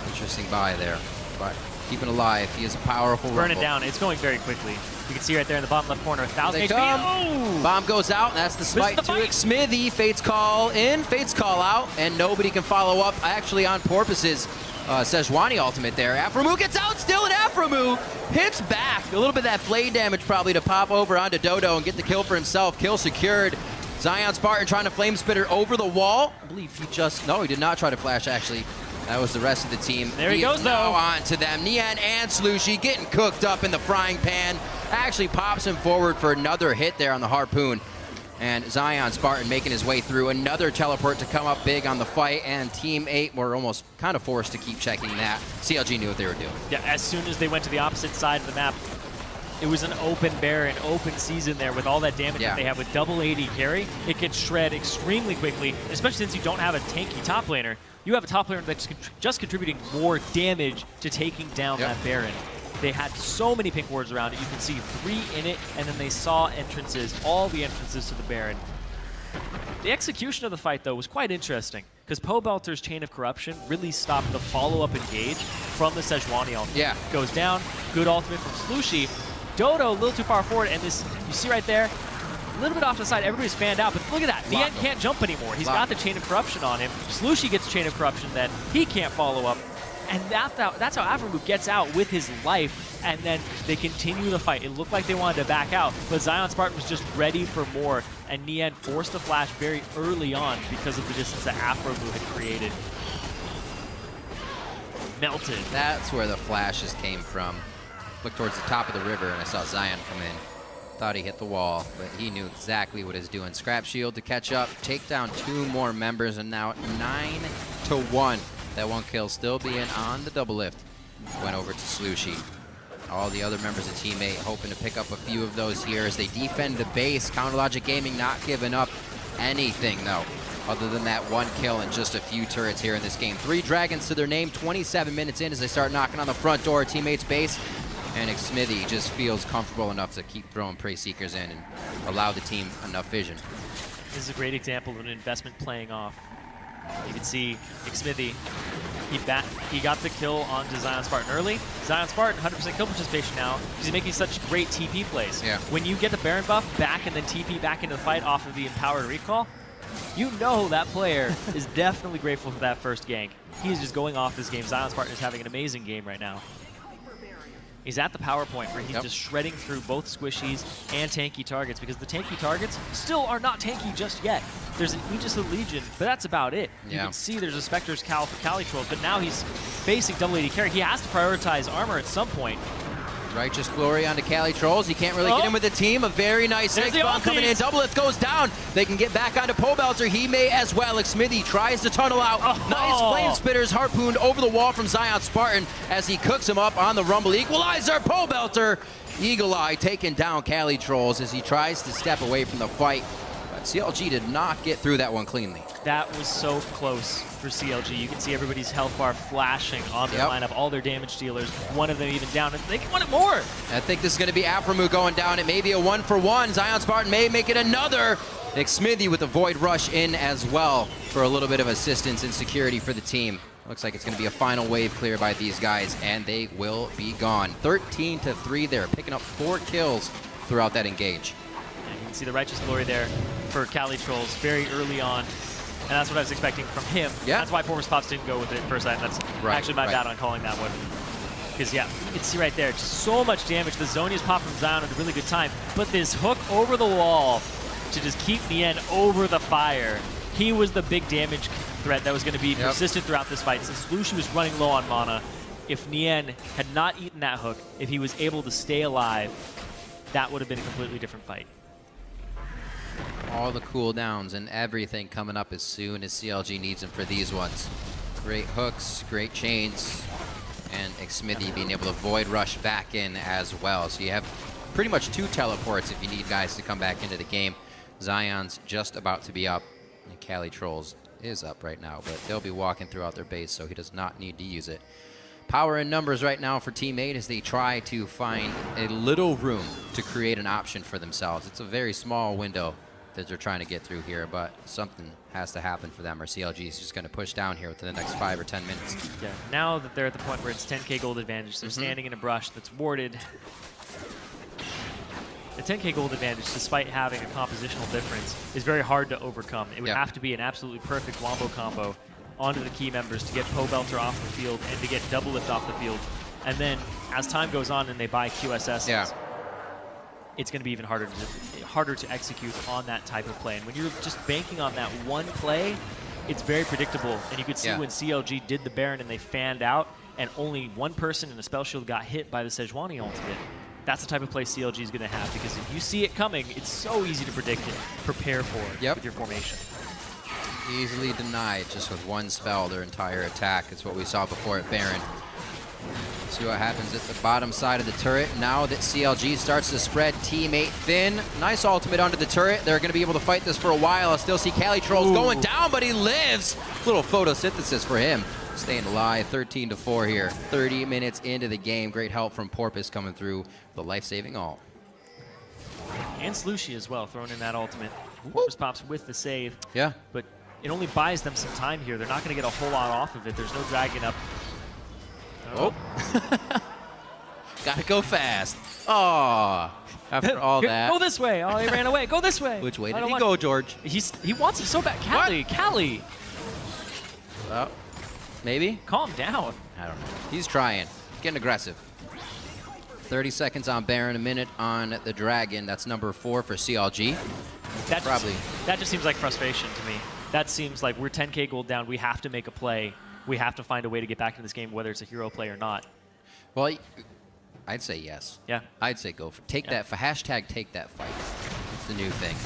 Interesting buy there. But keeping alive, he is a powerful Burn Rumble. it down. It's going very quickly. You can see right there in the bottom left corner, 1,000 They HP. come. Oh! Bomb goes out, and that's the smite the to fight. Smithy. Fates call in, Fates call out, and nobody can follow up actually on Porpoise's Sejuani ultimate there. Afromu gets out still, and Afromu hits back. A little bit of that flame damage probably to pop over onto Dodo and get the kill for himself. Kill secured. Zion Spartan trying to flame spitter over the wall. I believe he just, no, he did not try to flash actually. That was the rest of the team. There he goes, now though. on to them. Nian and Slushy getting cooked up in the frying pan. Actually pops him forward for another hit there on the harpoon. And Zion Spartan making his way through. Another teleport to come up big on the fight. And Team 8 were almost kind of forced to keep checking that. CLG knew what they were doing. Yeah, as soon as they went to the opposite side of the map, it was an open Baron, open season there with all that damage that they have with double AD carry. It can shred extremely quickly, especially since you don't have a tanky top laner. You have a top laner that's just contributing more damage to taking down that Baron. They had so many pink wards around it. You can see 3 in it, and then they saw entrances, all the entrances to the Baron. The execution of the fight, though, was quite interesting, because Pobelter's Chain of Corruption really stopped the follow-up engage from the Sejuani ultimate. Yeah. Goes down, good ultimate from Slushy. Dodo a little too far forward, and this, you see right there, a little bit off to the side, everybody's fanned out, but look at that, Nian can't jump anymore. He's got the Chain of Corruption on him. Slushy gets Chain of Corruption then, he can't follow up. And that's how Afromu gets out with his life, and then they continue the fight. It looked like they wanted to back out, but Zion Spartan was just ready for more, and Nian forced the flash very early on because of the distance that Afromu had created. Melted. That's where the flashes came from. Looked towards the top of the river, and I saw Zion come in. Thought he hit the wall, but he knew exactly what he was doing. Scrap shield to catch up, take down 2 more members, and now 9-1. That 1 kill still being on the double lift. Went over to Slushy. All the other members of Teammate hoping to pick up a few of those here as they defend the base. Counterlogic Gaming not giving up anything, though, other than that 1 kill and just a few turrets here in this game. 3 dragons to their name, 27 minutes in as they start knocking on the front door of Teammate's base. And Xmithy just feels comfortable enough to keep throwing Prey Seekers in and allow the team enough vision. This is a great example of an investment playing off. You can see Xmithy, he got the kill onto Zion Spartan early. Zion Spartan, 100% kill participation now. He's making such great TP plays. Yeah. When you get the Baron buff back and then TP back into the fight off of the Empowered Recall, you know that player is definitely grateful for that first gank. He is just going off this game. Zion Spartan is having an amazing game right now. He's at the power point where he's just shredding through both squishies and tanky targets, because the tanky targets still are not tanky just yet. There's an Aegis of the Legion, but that's about it. You can see there's a Spectre's Cal for Calitrolls, but now he's facing double AD carry. He has to prioritize armor at some point. Righteous Glory onto Calitrolls. He can't really get in with the team. A very nice Six bomb coming in. Double lift goes down. They can get back onto Pobelter. He may as well. Xmithy tries to tunnel out. Nice flame spitters harpooned over the wall from Zion Spartan as he cooks him up on the Rumble Equalizer. Pobelter, Eagle Eye taking down Calitrolls as he tries to step away from the fight. But CLG did not get through that one cleanly. That was so close for CLG. You can see everybody's health bar flashing on their lineup, all their damage dealers, one of them even down, and they can want it more. I think this is going to be Afromu going down. It may be a 1-for-1. Zion Spartan may make it another. Xmithy with the Void Rush in as well for a little bit of assistance and security for the team. Looks like it's going to be a final wave clear by these guys, and they will be gone. 13-3 there, picking up 4 kills throughout that engage. And you can see the Righteous Glory there for Calitrolls very early on. And that's what I was expecting from him. Yeah. That's why Porpoise Pops didn't go with it first time. That's actually my bad on calling that one. Because, yeah, you can see right there, just so much damage. The Zonia's pop from Zion at a really good time. But this hook over the wall to just keep Nian over the fire. He was the big damage threat that was going to be persistent throughout this fight. Since Lushi was running low on mana, if Nien had not eaten that hook, if he was able to stay alive, that would have been a completely different fight. All the cooldowns and everything coming up as soon as CLG needs them for these ones. Great hooks, great chains, and Xmithy being able to void rush back in as well. So you have pretty much 2 teleports if you need guys to come back into the game. Zion's just about to be up, and Cali Trolls is up right now, but they'll be walking throughout their base, so he does not need to use it. Power in numbers right now for Team 8 as they try to find a little room to create an option for themselves. It's a very small window that they're trying to get through here, but something has to happen for them, or CLG is just going to push down here within the next 5 or 10 minutes. Yeah, now that they're at the point where it's 10k gold advantage, they're standing in a brush that's warded. The 10k gold advantage, despite having a compositional difference, is very hard to overcome. It would have to be an absolutely perfect wombo combo onto the key members to get Pobelter off the field and to get Double Lift off the field. And then, as time goes on and they buy QSSs, it's going to be even harder to execute on that type of play. And when you're just banking on that one play, it's very predictable. And you could see when CLG did the Baron and they fanned out, and only one person in a spell shield got hit by the Sejuani ultimate. That's the type of play CLG is going to have, because if you see it coming, it's so easy to predict and prepare for with your formation. Easily denied just with one spell their entire attack. It's what we saw before at Baron. See what happens at the bottom side of the turret. Now that CLG starts to spread Team 8 thin. Nice ultimate onto the turret. They're going to be able to fight this for a while. I still see Cali Trolls going down, but he lives. Little photosynthesis for him. Staying alive, 13-4 here. 30 minutes into the game. Great help from Porpoise coming through the life-saving ult. And Slushie as well, throwing in that ultimate. Porpoise pops with the save. Yeah. But it only buys them some time here. They're not going to get a whole lot off of it. There's no dragon up. Oh. Gotta go fast. Oh, after all that. Go this way. Oh, he ran away. Go this way. Which way did he go, George? He wants it so bad. Cali. Oh, maybe? Calm down. I don't know. He's trying. Getting aggressive. 30 seconds on Baron, a minute on the Dragon. That's number 4 for CLG. That just seems like frustration to me. That seems like we're 10k gold down. We have to make a play. We have to find a way to get back into this game, whether it's a hero play or not. Well, I'd say yes. Yeah. I'd say go for that. For hashtag take that fight. It's the new thing.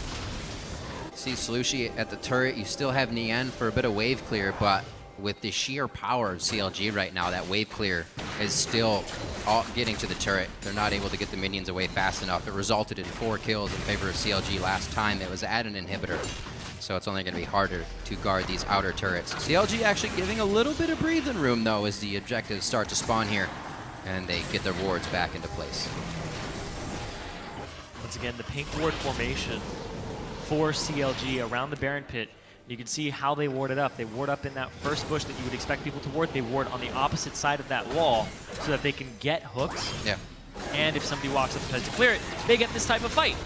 See Slushie at the turret. You still have Nien for a bit of wave clear, but with the sheer power of CLG right now, that wave clear is still getting to the turret. They're not able to get the minions away fast enough. It resulted in 4 kills in favor of CLG last time. It was at an inhibitor. So it's only going to be harder to guard these outer turrets. CLG actually giving a little bit of breathing room, though, as the objectives start to spawn here. And they get their wards back into place. Once again, the pink ward formation for CLG around the Baron pit. You can see how they ward it up. They ward up in that first bush that you would expect people to ward. They ward on the opposite side of that wall so that they can get hooks. Yeah. And if somebody walks up and tries to clear it, they get this type of fight.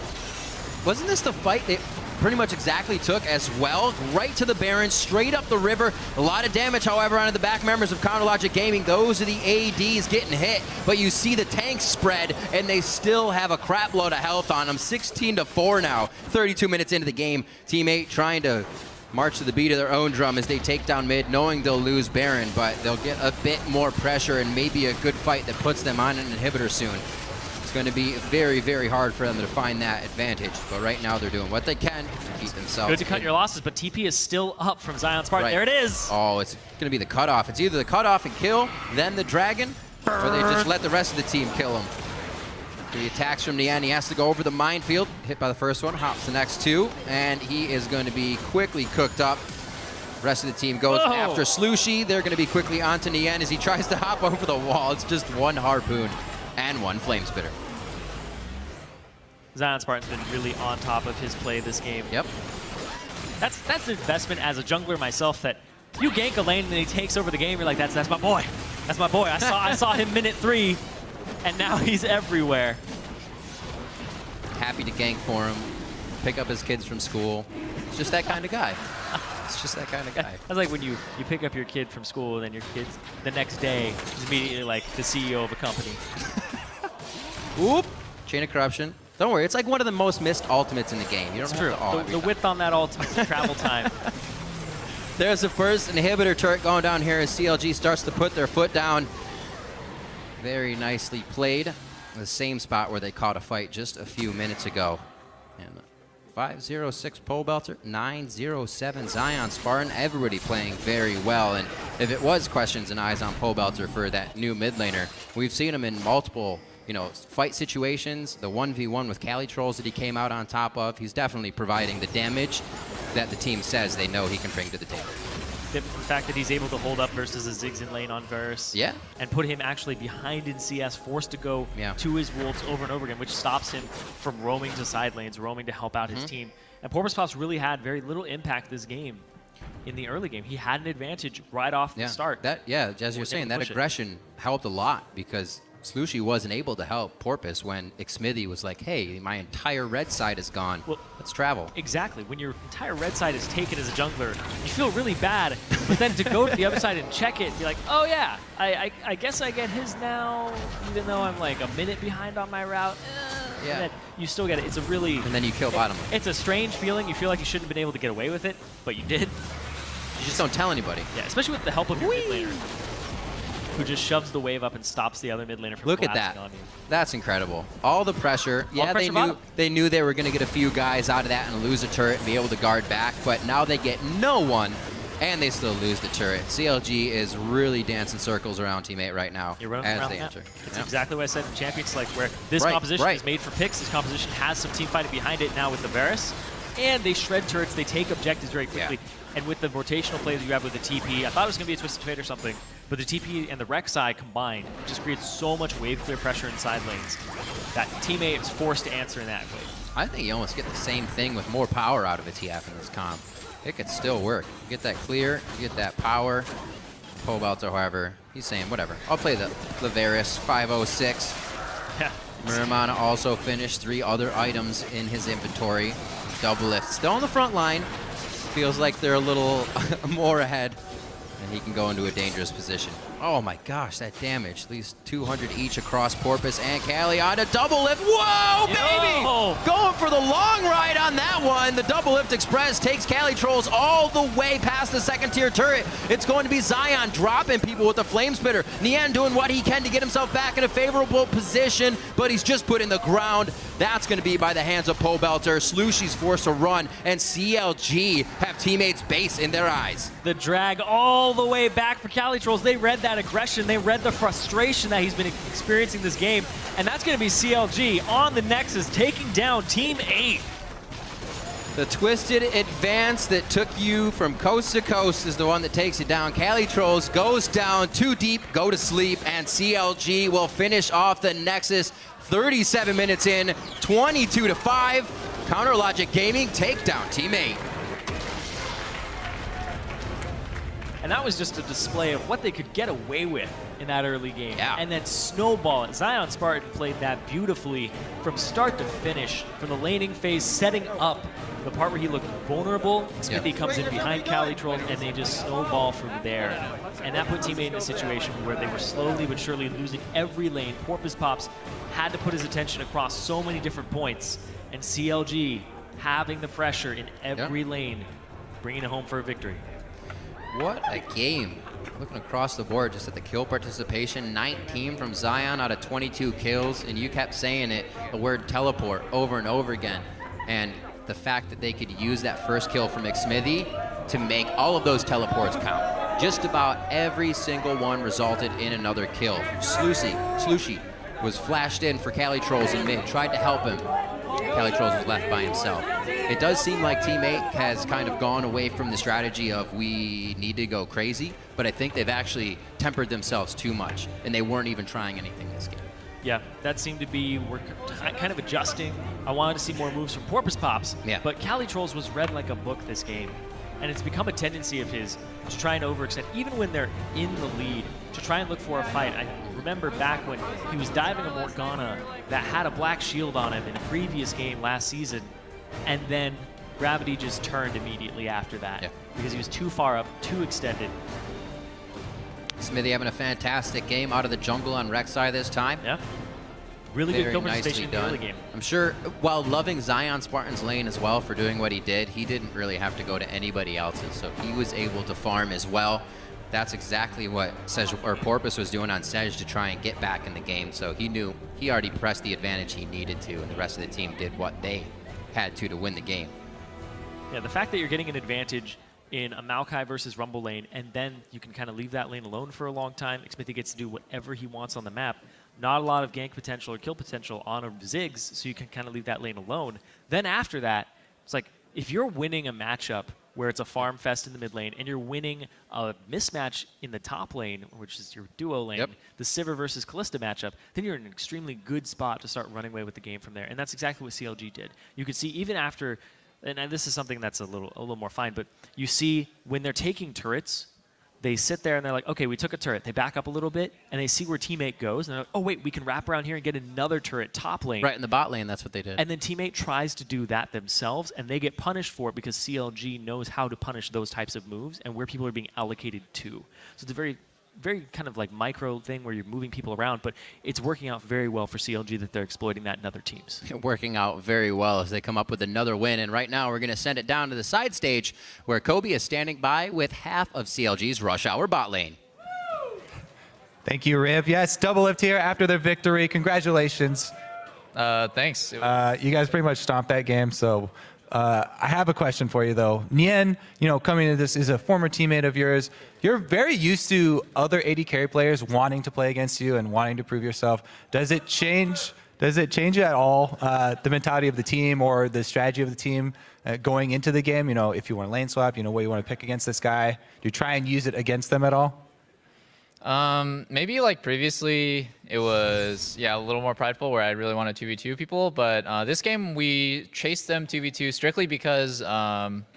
Wasn't this the fight they pretty much exactly took as well? Right to the Baron, straight up the river. A lot of damage, however, onto the back members of Counterlogic Gaming. Those are the ADs getting hit, but you see the tanks spread, and they still have a crap load of health on them. 16-4 now, 32 minutes into the game. Team 8 trying to march to the beat of their own drum as they take down mid, knowing they'll lose Baron, but they'll get a bit more pressure and maybe a good fight that puts them on an inhibitor soon. It's going to be very, very hard for them to find that advantage, but right now they're doing what they can to keep themselves. Good to cut your losses, but TP is still up from Zion Spartan. There it is. Oh, it's going to be the cutoff. It's either the cutoff and kill, then the Dragon, or they just let the rest of the team kill him. The attacks from Nien. He has to go over the minefield. Hit by the first one, hops the next 2, and he is going to be quickly cooked up. Rest of the team goes after Slushie. They're going to be quickly onto Nien as he tries to hop over the wall. It's just one harpoon and one flame spitter. Zion Spartan's been really on top of his play this game. Yep. That's an investment as a jungler myself, that you gank a lane and then he takes over the game. You're like, that's my boy. That's my boy. I saw him minute 3. And now he's everywhere. Happy to gank for him, pick up his kids from school. It's just that kind of guy. It's just that kind of guy. That's like when you pick up your kid from school and then your kid's the next day is immediately like the CEO of a company. Whoop! Chain of Corruption. Don't worry, it's like one of the most missed ultimates in the game. You don't have to the width on that ultimate travel time. There's the first inhibitor turret going down here as CLG starts to put their foot down. Very nicely played. The same spot where they caught a fight just a few minutes ago. And 5-0-6 pole belter, 9-0-7 Zion Spartan. Everybody playing very well. And if it was questions and eyes on pole belter for that new mid laner, we've seen him in multiple, fight situations. The 1v1 with Cali Trolls that he came out on top of. He's definitely providing the damage that the team says they know he can bring to the table. The fact that he's able to hold up versus a Ziggs in lane on Verse. Yeah. And put him actually behind in CS, forced to go to his wolves over and over again, which stops him from roaming to side lanes, roaming to help out his team. And Porpoise Pops really had very little impact this game. In the early game, he had an advantage right off the start. As you're saying, that aggression helped a lot because Slushy wasn't able to help Porpoise when Xmithy was like, hey, my entire red side is gone. Well, let's travel. Exactly. When your entire red side is taken as a jungler, you feel really bad. But then to go to the other side and check it and be like, oh yeah, I guess I get his now, even though I'm like a minute behind on my route. And then you still get it. It's a really... And then you kill bottom lane. It's a strange feeling. You feel like you shouldn't have been able to get away with it, but you did. You just don't tell anybody. Yeah, especially with the help of your mid laner, who just shoves the wave up and stops the other mid laner from Look at that. on you. That's incredible. All the pressure. All pressure they knew they were going to get a few guys out of that and lose a turret and be able to guard back, but now they get no one, and they still lose the turret. CLG is really dancing circles around teammate right now as they enter. It's exactly what I said in Champions, like where this composition is made for picks. This composition has some team fighting behind it now with the Varus, and they shred turrets. They take objectives very quickly. And with the rotational plays you have with the TP, I thought it was going to be a Twisted Fate or something, but the TP and the Rek'Sai combined just creates so much wave clear pressure in side lanes that teammate is forced to answer in that way. I think you almost get the same thing with more power out of a TF in this comp. It could still work. You get that clear, you get that power. Pole belter, however, he's saying, whatever. I'll play the Varus 506. Yeah. Muramana also finished 3 other items in his inventory. Double lift still on the front line. Feels like they're a little more ahead, and he can go into a dangerous position. Oh my gosh, that damage. At least 200 each across Porpoise and Cali on a double lift. Whoa, baby! Going for the long ride on that one. The double lift express takes Cali Trolls all the way past the second tier turret. It's going to be Zion dropping people with the flame spitter. Nian doing what he can to get himself back in a favorable position, but he's just put in the ground. That's going to be by the hands of Pole Belter. Slushy's forced to run, and CLG have teammates' base in their eyes. The drag all the way back for Cali Trolls. They read that aggression. They read the frustration that he's been experiencing this game, and that's going to be CLG on the Nexus taking down Team 8. The twisted advance that took you from coast to coast is the one that takes you down. Cali Trolls goes down too deep, go to sleep, and CLG will finish off the Nexus 37 minutes in, 22-5. Counter Logic Gaming takedown Team 8. And that was just a display of what they could get away with in that early game. And then snowball it. Zion Spartan played that beautifully from start to finish, from the laning phase, setting up the part where he looked vulnerable. Smithy comes in behind Cali Trolls, and they just snowball from there. And that put Team 8 in a situation where they were slowly but surely losing every lane. Porpoise Pops had to put his attention across so many different points, and CLG having the pressure in every lane, bringing it home for a victory. What a game. Looking across the board just at the kill participation, 19 from Zion out of 22 kills, and you kept saying it, the word teleport, over and over again. And the fact that they could use that first kill from Xmithy to make all of those teleports count. Just about every single one resulted in another kill. Slushy was flashed in for Cali Trolls in mid, tried to help him. Cali Trolls was left by himself. It does seem like Team 8 has kind of gone away from the strategy of we need to go crazy, but I think they've actually tempered themselves too much, and they weren't even trying anything this game. Yeah, that seemed to be, we're kind of adjusting. I wanted to see more moves from Porpoise Pops, but Cali Trolls was read like a book this game, and it's become a tendency of his to try and overextend, even when they're in the lead, to try and look for a fight. I remember back when he was diving a Morgana that had a black shield on him in a previous game last season, and then Gravity just turned immediately after that because he was too far up, too extended. Smithy having a fantastic game out of the jungle on Rek'Sai this time. Really good Very kill nicely participation in the early done. game. I'm sure, while loving Zion Spartan's lane as well for doing what he didn't really have to go to anybody else's, so he was able to farm as well. That's exactly what Porpoise was doing on Sej to try and get back in the game, so he knew he already pressed the advantage he needed to, and the rest of the team did what they had to win the game. Yeah, the fact that you're getting an advantage in a Maokai versus Rumble lane, and then you can kind of leave that lane alone for a long time. Xmithie gets to do whatever he wants on the map. Not a lot of gank potential or kill potential on a Ziggs, so you can kind of leave that lane alone. Then after that, it's like, if you're winning a matchup where it's a farm fest in the mid lane, and you're winning a mismatch in the top lane, which is your duo lane, the Sivir versus Kalista matchup, then you're in an extremely good spot to start running away with the game from there. And that's exactly what CLG did. You could see even after, and this is something that's a little more fine, but you see when they're taking turrets, they sit there and they're like, okay, we took a turret. They back up a little bit, and they see where teammate goes, and they're like, oh, wait, we can wrap around here and get another turret top lane. Right, in the bot lane, that's what they did. And then teammate tries to do that themselves, and they get punished for it because CLG knows how to punish those types of moves and where people are being allocated to. So it's a very kind of like micro thing where you're moving people around, but it's working out very well for CLG that they're exploiting that in other teams. Working out very well as they come up with another win. And right now we're going to send it down to the side stage where Kobe is standing by with half of CLG's Rush Hour bot lane. Thank you, Riv. Yes, Double Lift here after their victory. Congratulations. Thanks. You guys pretty much stomped that game, so I have a question for you, though. Nien, coming into this, is a former teammate of yours. You're very used to other AD carry players wanting to play against you and wanting to prove yourself. Does it change at all the mentality of the team or the strategy of the team going into the game? If you want to lane swap, what you want to pick against this guy. Do you try and use it against them at all? Maybe like previously it was, a little more prideful where I really wanted 2v2 people, but this game we chased them 2v2 strictly because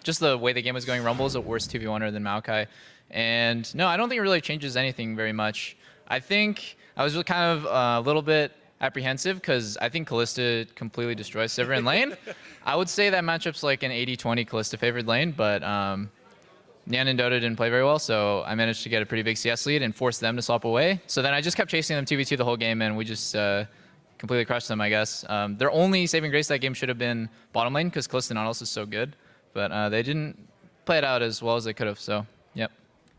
just the way the game was going, Rumble is a worse 2v1er than Maokai. And no, I don't think it really changes anything very much. I think I was kind of a little bit apprehensive because I think Kalista completely destroys Sivir in lane. I would say that matchup's like an 80-20 Kalista favored lane, but Nyan and Dota didn't play very well, so I managed to get a pretty big CS lead and force them to swap away. So then I just kept chasing them 2v2 the whole game, and we just completely crushed them, I guess. Their only saving grace that game should have been bottom lane because Kalista Nautilus is so good, but they didn't play it out as well as they could have, so yep.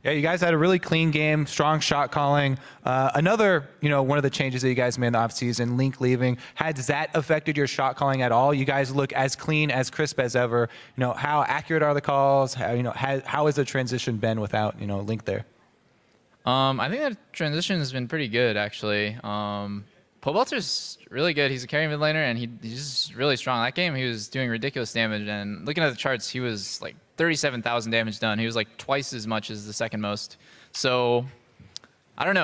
Yeah, you guys had a really clean game, strong shot calling. Another, one of the changes that you guys made in the offseason, Link leaving, has that affected your shot calling at all? You guys look as clean, as crisp as ever. How accurate are the calls? How has the transition been without, Link there? I think that transition has been pretty good, actually. Pobelter's really good. He's a carry mid laner, and he's just really strong. That game, he was doing ridiculous damage, and looking at the charts, he was like 37,000 damage done. He was like twice as much as the second most. So, I don't know.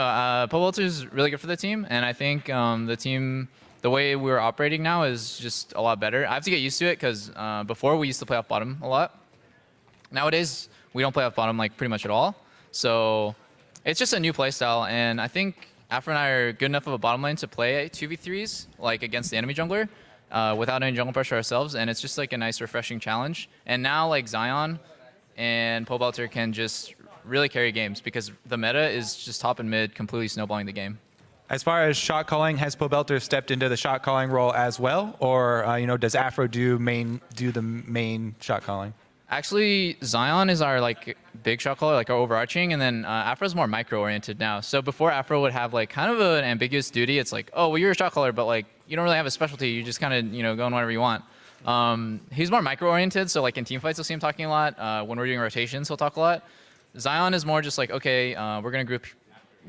Pobelter's really good for the team, and I think the team, the way we're operating now is just a lot better. I have to get used to it, because before we used to play off bottom a lot. Nowadays, we don't play off bottom like pretty much at all. So, it's just a new play style, and I think Afro and I are good enough of a bottom lane to play 2v3s like against the enemy jungler without any jungle pressure ourselves, and it's just like a nice refreshing challenge. And now like Zion and Pobelter can just really carry games because the meta is just top and mid completely snowballing the game. As far as shot calling, has Pobelter stepped into the shot calling role as well, or does Afro do the main shot calling? Actually, Zion is our like big shot caller, like our overarching, and then Afro's more micro-oriented now. So before Afro would have like kind of an ambiguous duty. It's like, oh, well, you're a shot caller, but like you don't really have a specialty. You just kind of go in whatever you want. He's more micro-oriented, so like in team fights, you'll see him talking a lot. When we're doing rotations, he'll talk a lot. Zion is more just like, okay, we're gonna group,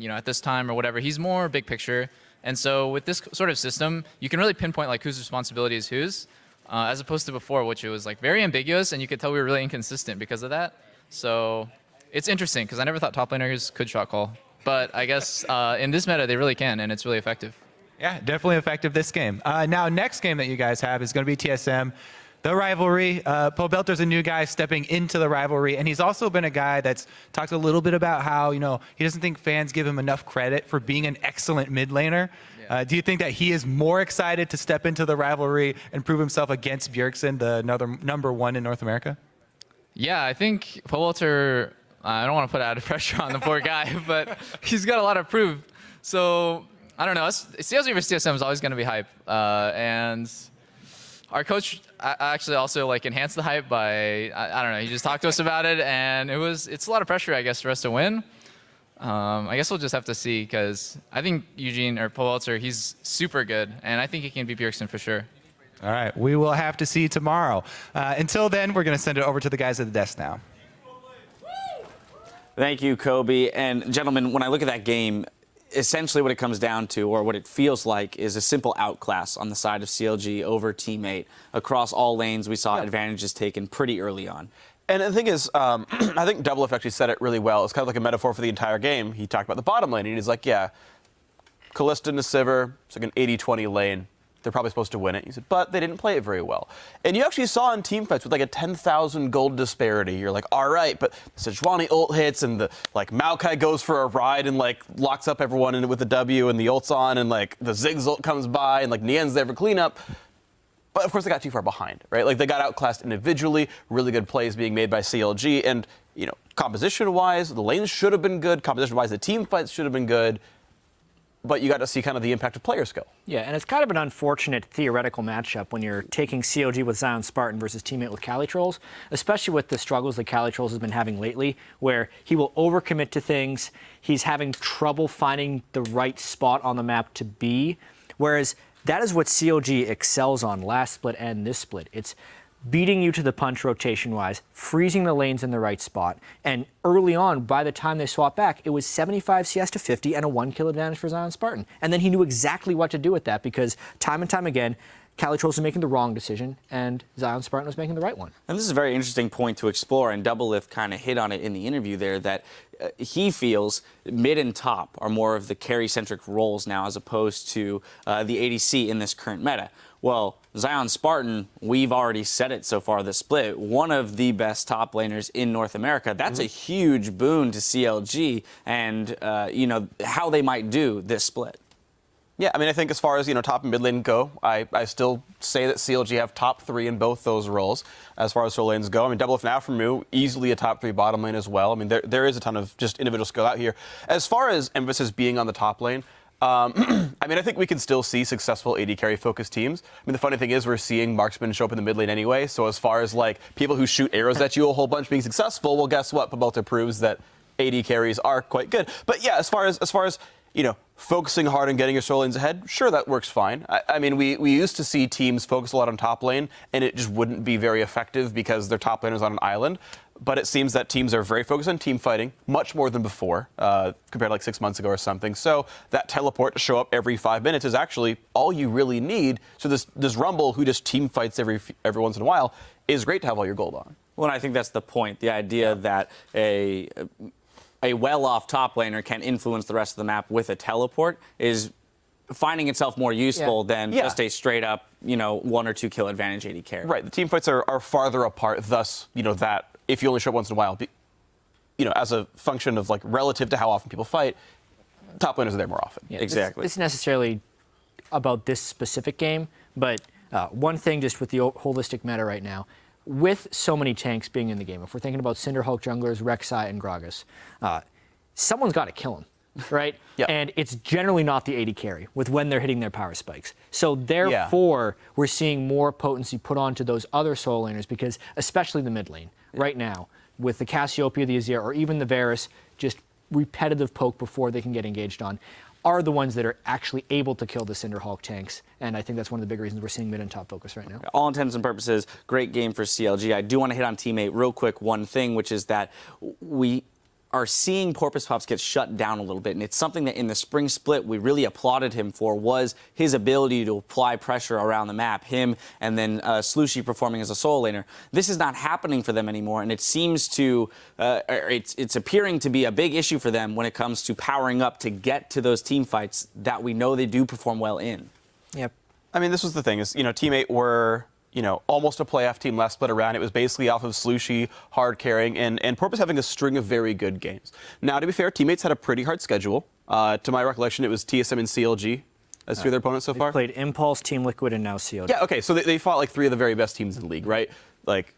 at this time or whatever. He's more big picture, and so with this sort of system, you can really pinpoint like whose responsibility is whose. As opposed to before, which it was like very ambiguous, and you could tell we were really inconsistent because of that. So it's interesting because I never thought top laners could shot call, but I guess in this meta they really can, and it's really effective. Yeah, definitely effective this game. Now, next game that you guys have is going to be TSM, the rivalry. Pobelter's a new guy stepping into the rivalry, and he's also been a guy that's talked a little bit about how he doesn't think fans give him enough credit for being an excellent mid laner. Do you think that he is more excited to step into the rivalry and prove himself against Bjergsen, the number one in North America? Yeah, I think Pobelter, I don't want to put added pressure on the poor guy, but he's got a lot to prove. So I don't know. CLG versus TSM is always going to be hype, and our coach actually also like enhanced the hype by I don't know. He just talked to us about it, and it's a lot of pressure, I guess, for us to win. I guess we'll just have to see, because I think Eugene or Pulitzer, he's super good, and I think he can beat Bjergsen for sure. All right, we will have to see tomorrow. Until then, we're going to send it over to the guys at the desk now. Thank you, Kobe. And gentlemen, when I look at that game, essentially what it comes down to, or what it feels like, is a simple outclass on the side of CLG over Team 8. Across all lanes, we saw advantages taken pretty early on. And the thing is, I think Doublelift actually said it really well. It's kind of like a metaphor for the entire game. He talked about the bottom lane, and he's like, yeah, Kalista and Sivir, it's like an 80-20 lane. They're probably supposed to win it. He said, but they didn't play it very well. And you actually saw in team fights with like a 10,000 gold disparity. You're like, all right, but the Sejuani ult hits, and the like Maokai goes for a ride and like locks up everyone with the W, and the ult's on, and like the Ziggs ult comes by, and like Nien's there for cleanup. But of course they got too far behind, right? Like they got outclassed individually, really good plays being made by CLG, and you know, composition-wise, the lanes should have been good. Composition-wise, the team fights should have been good. But you got to see kind of the impact of player skill. Yeah, and it's kind of an unfortunate theoretical matchup when you're taking CLG with Zion Spartan versus Team 8 with Cali Trolls, especially with the struggles that Cali Trolls has been having lately, where he will overcommit to things. He's having trouble finding the right spot on the map to be, whereas that is what CLG excels on last split and this split. It's beating you to the punch rotation-wise, freezing the lanes in the right spot, and early on, by the time they swapped back, it was 75 CS to 50 and a 1 kill advantage for Zion Spartan. And then he knew exactly what to do with that, because time and time again, Cali Trolls was making the wrong decision, and Zion Spartan was making the right one. And this is a very interesting point to explore, and Doublelift kind of hit on it in the interview there, that he feels mid and top are more of the carry-centric roles now, as opposed to the ADC in this current meta. Well, Zion Spartan, we've already said it so far this split, one of the best top laners in North America. That's a huge boon to CLG and, you know, how they might do this split. Yeah, I mean, I think as far as, you know, top and mid lane go, I still say that CLG have top 3 in both those roles as far as solo lanes go. I mean, Doublelift now from Mu, easily a top 3 bottom lane as well. I mean, there is a ton of just individual skill out here. As far as emphasis being on the top lane, I mean, I think we can still see successful AD carry focused teams. I mean, the funny thing is we're seeing marksmen show up in the mid lane anyway. So as far as like people who shoot arrows at you a whole bunch being successful, well, guess what? Pabelta proves that AD carries are quite good. But yeah, as far as you know, focusing hard on getting your solo lanes ahead, sure, that works fine. I mean, we used to see teams focus a lot on top lane, and it just wouldn't be very effective because their top lane is on an island. But it seems that teams are very focused on team fighting, much more than before, compared to like 6 months ago or something. So that teleport to show up every 5 minutes is actually all you really need. So this Rumble, who just team fights every once in a while, is great to have all your gold on. Well, I think that's the point. The idea that a well-off top laner can influence the rest of the map with a teleport is finding itself more useful than just a straight-up, you know, 1 or 2 kill advantage AD carry. Right. The team fights are farther apart. Thus, you know, that if you only show up once in a while, you know, as a function of like relative to how often people fight, top laners are there more often. Yeah, exactly. It's necessarily about this specific game, but one thing just with the holistic meta right now, with so many tanks being in the game, if we're thinking about Cinderhulk junglers, Rek'Sai, and Gragas, someone's got to kill him, right? And it's generally not the AD carry with when they're hitting their power spikes. So therefore, we're seeing more potency put onto those other solo laners, because especially the mid lane right now, with the Cassiopeia, the Azir, or even the Varus, just repetitive poke before they can get engaged on, are the ones that are actually able to kill the Cinderhulk tanks. And I think that's one of the big reasons we're seeing mid and top focus right now. All intents and purposes, great game for CLG. I do want to hit on Team 8 real quick, one thing, which is that we are seeing Porpoise Pops get shut down a little bit, and it's something that in the spring split we really applauded him for, was his ability to apply pressure around the map, him and then Slushy performing as a solo laner. This is not happening for them anymore, and it seems to, it's appearing to be a big issue for them when it comes to powering up to get to those team fights that we know they do perform well in. Yep. I mean, this was the thing, is, you know, Team 8 were, you know, almost a playoff team last split around. It was basically off of Slushy, hard carrying, and Porpoise having a string of very good games. Now, to be fair, teammates had a pretty hard schedule. To my recollection, it was TSM and CLG as 2 of their opponents so far. Played Impulse, Team Liquid, and now CLG. Yeah, okay, so they fought like 3 of the very best teams in the league, right? Like,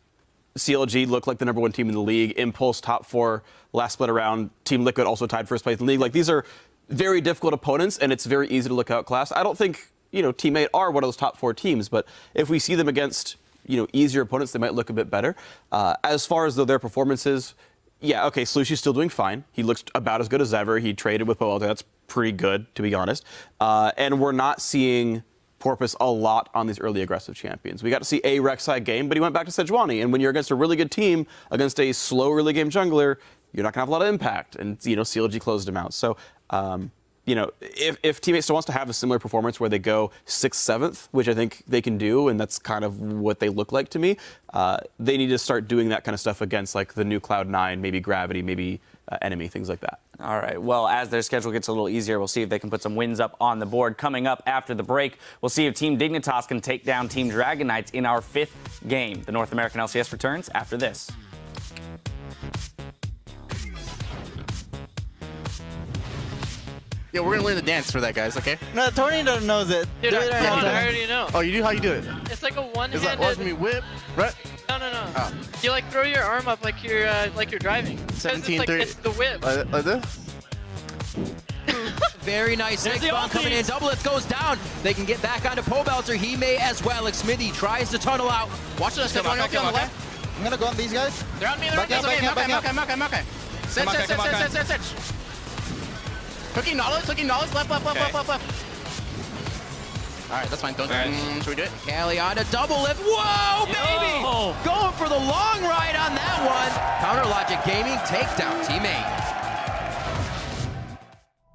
CLG looked like the number 1 team in the league. Impulse top 4 last split around. Team Liquid also tied first place in the league. Like, these are very difficult opponents, and it's very easy to look outclassed. I don't think, Team 8 are one of those top 4 teams, but if we see them against, easier opponents, they might look a bit better. As far as their performances, yeah, okay, Slushy's still doing fine. He looks about as good as ever. He traded with Powell. That's pretty good, to be honest. And we're not seeing Porpoise a lot on these early aggressive champions. We got to see a Rek'Sai game, but he went back to Sejuani. And when you're against a really good team, against a slow early game jungler, you're not going to have a lot of impact. And, CLG closed him out. So, if Team 8 still wants to have a similar performance where they go 6th, 7th, which I think they can do, and that's kind of what they look like to me, they need to start doing that kind of stuff against like the new Cloud9, maybe Gravity, maybe Enemy, things like that. All right. Well, as their schedule gets a little easier, we'll see if they can put some wins up on the board. Coming up after the break, we'll see if Team Dignitas can take down Team Dragon Knights in our 5th game. The North American LCS returns after this. Yeah, we're gonna learn the dance for that, guys. Okay? No, Tony doesn't know that. Dude, I already know. Oh, you do? How you do it? It's like a Is one-handed. that watch me whip? Right? No. Oh. You like throw your arm up like you're driving. 17, it's 30. it's the whip. Like this? Very nice. Next bomb coming in. Doubleth goes down. They can get back onto Pobelter. He may as well. Like Smithy tries to tunnel out. Watch this. They're on the left. I'm gonna go on these guys. They're on me. They're on me. Okay. Sit. Cooking knowledge. Left. All right, that's fine. Don't. Should we do it? Callie on a double lift. Whoa, baby! Going for the long ride on that one. Counter Logic Gaming takedown, Team 8.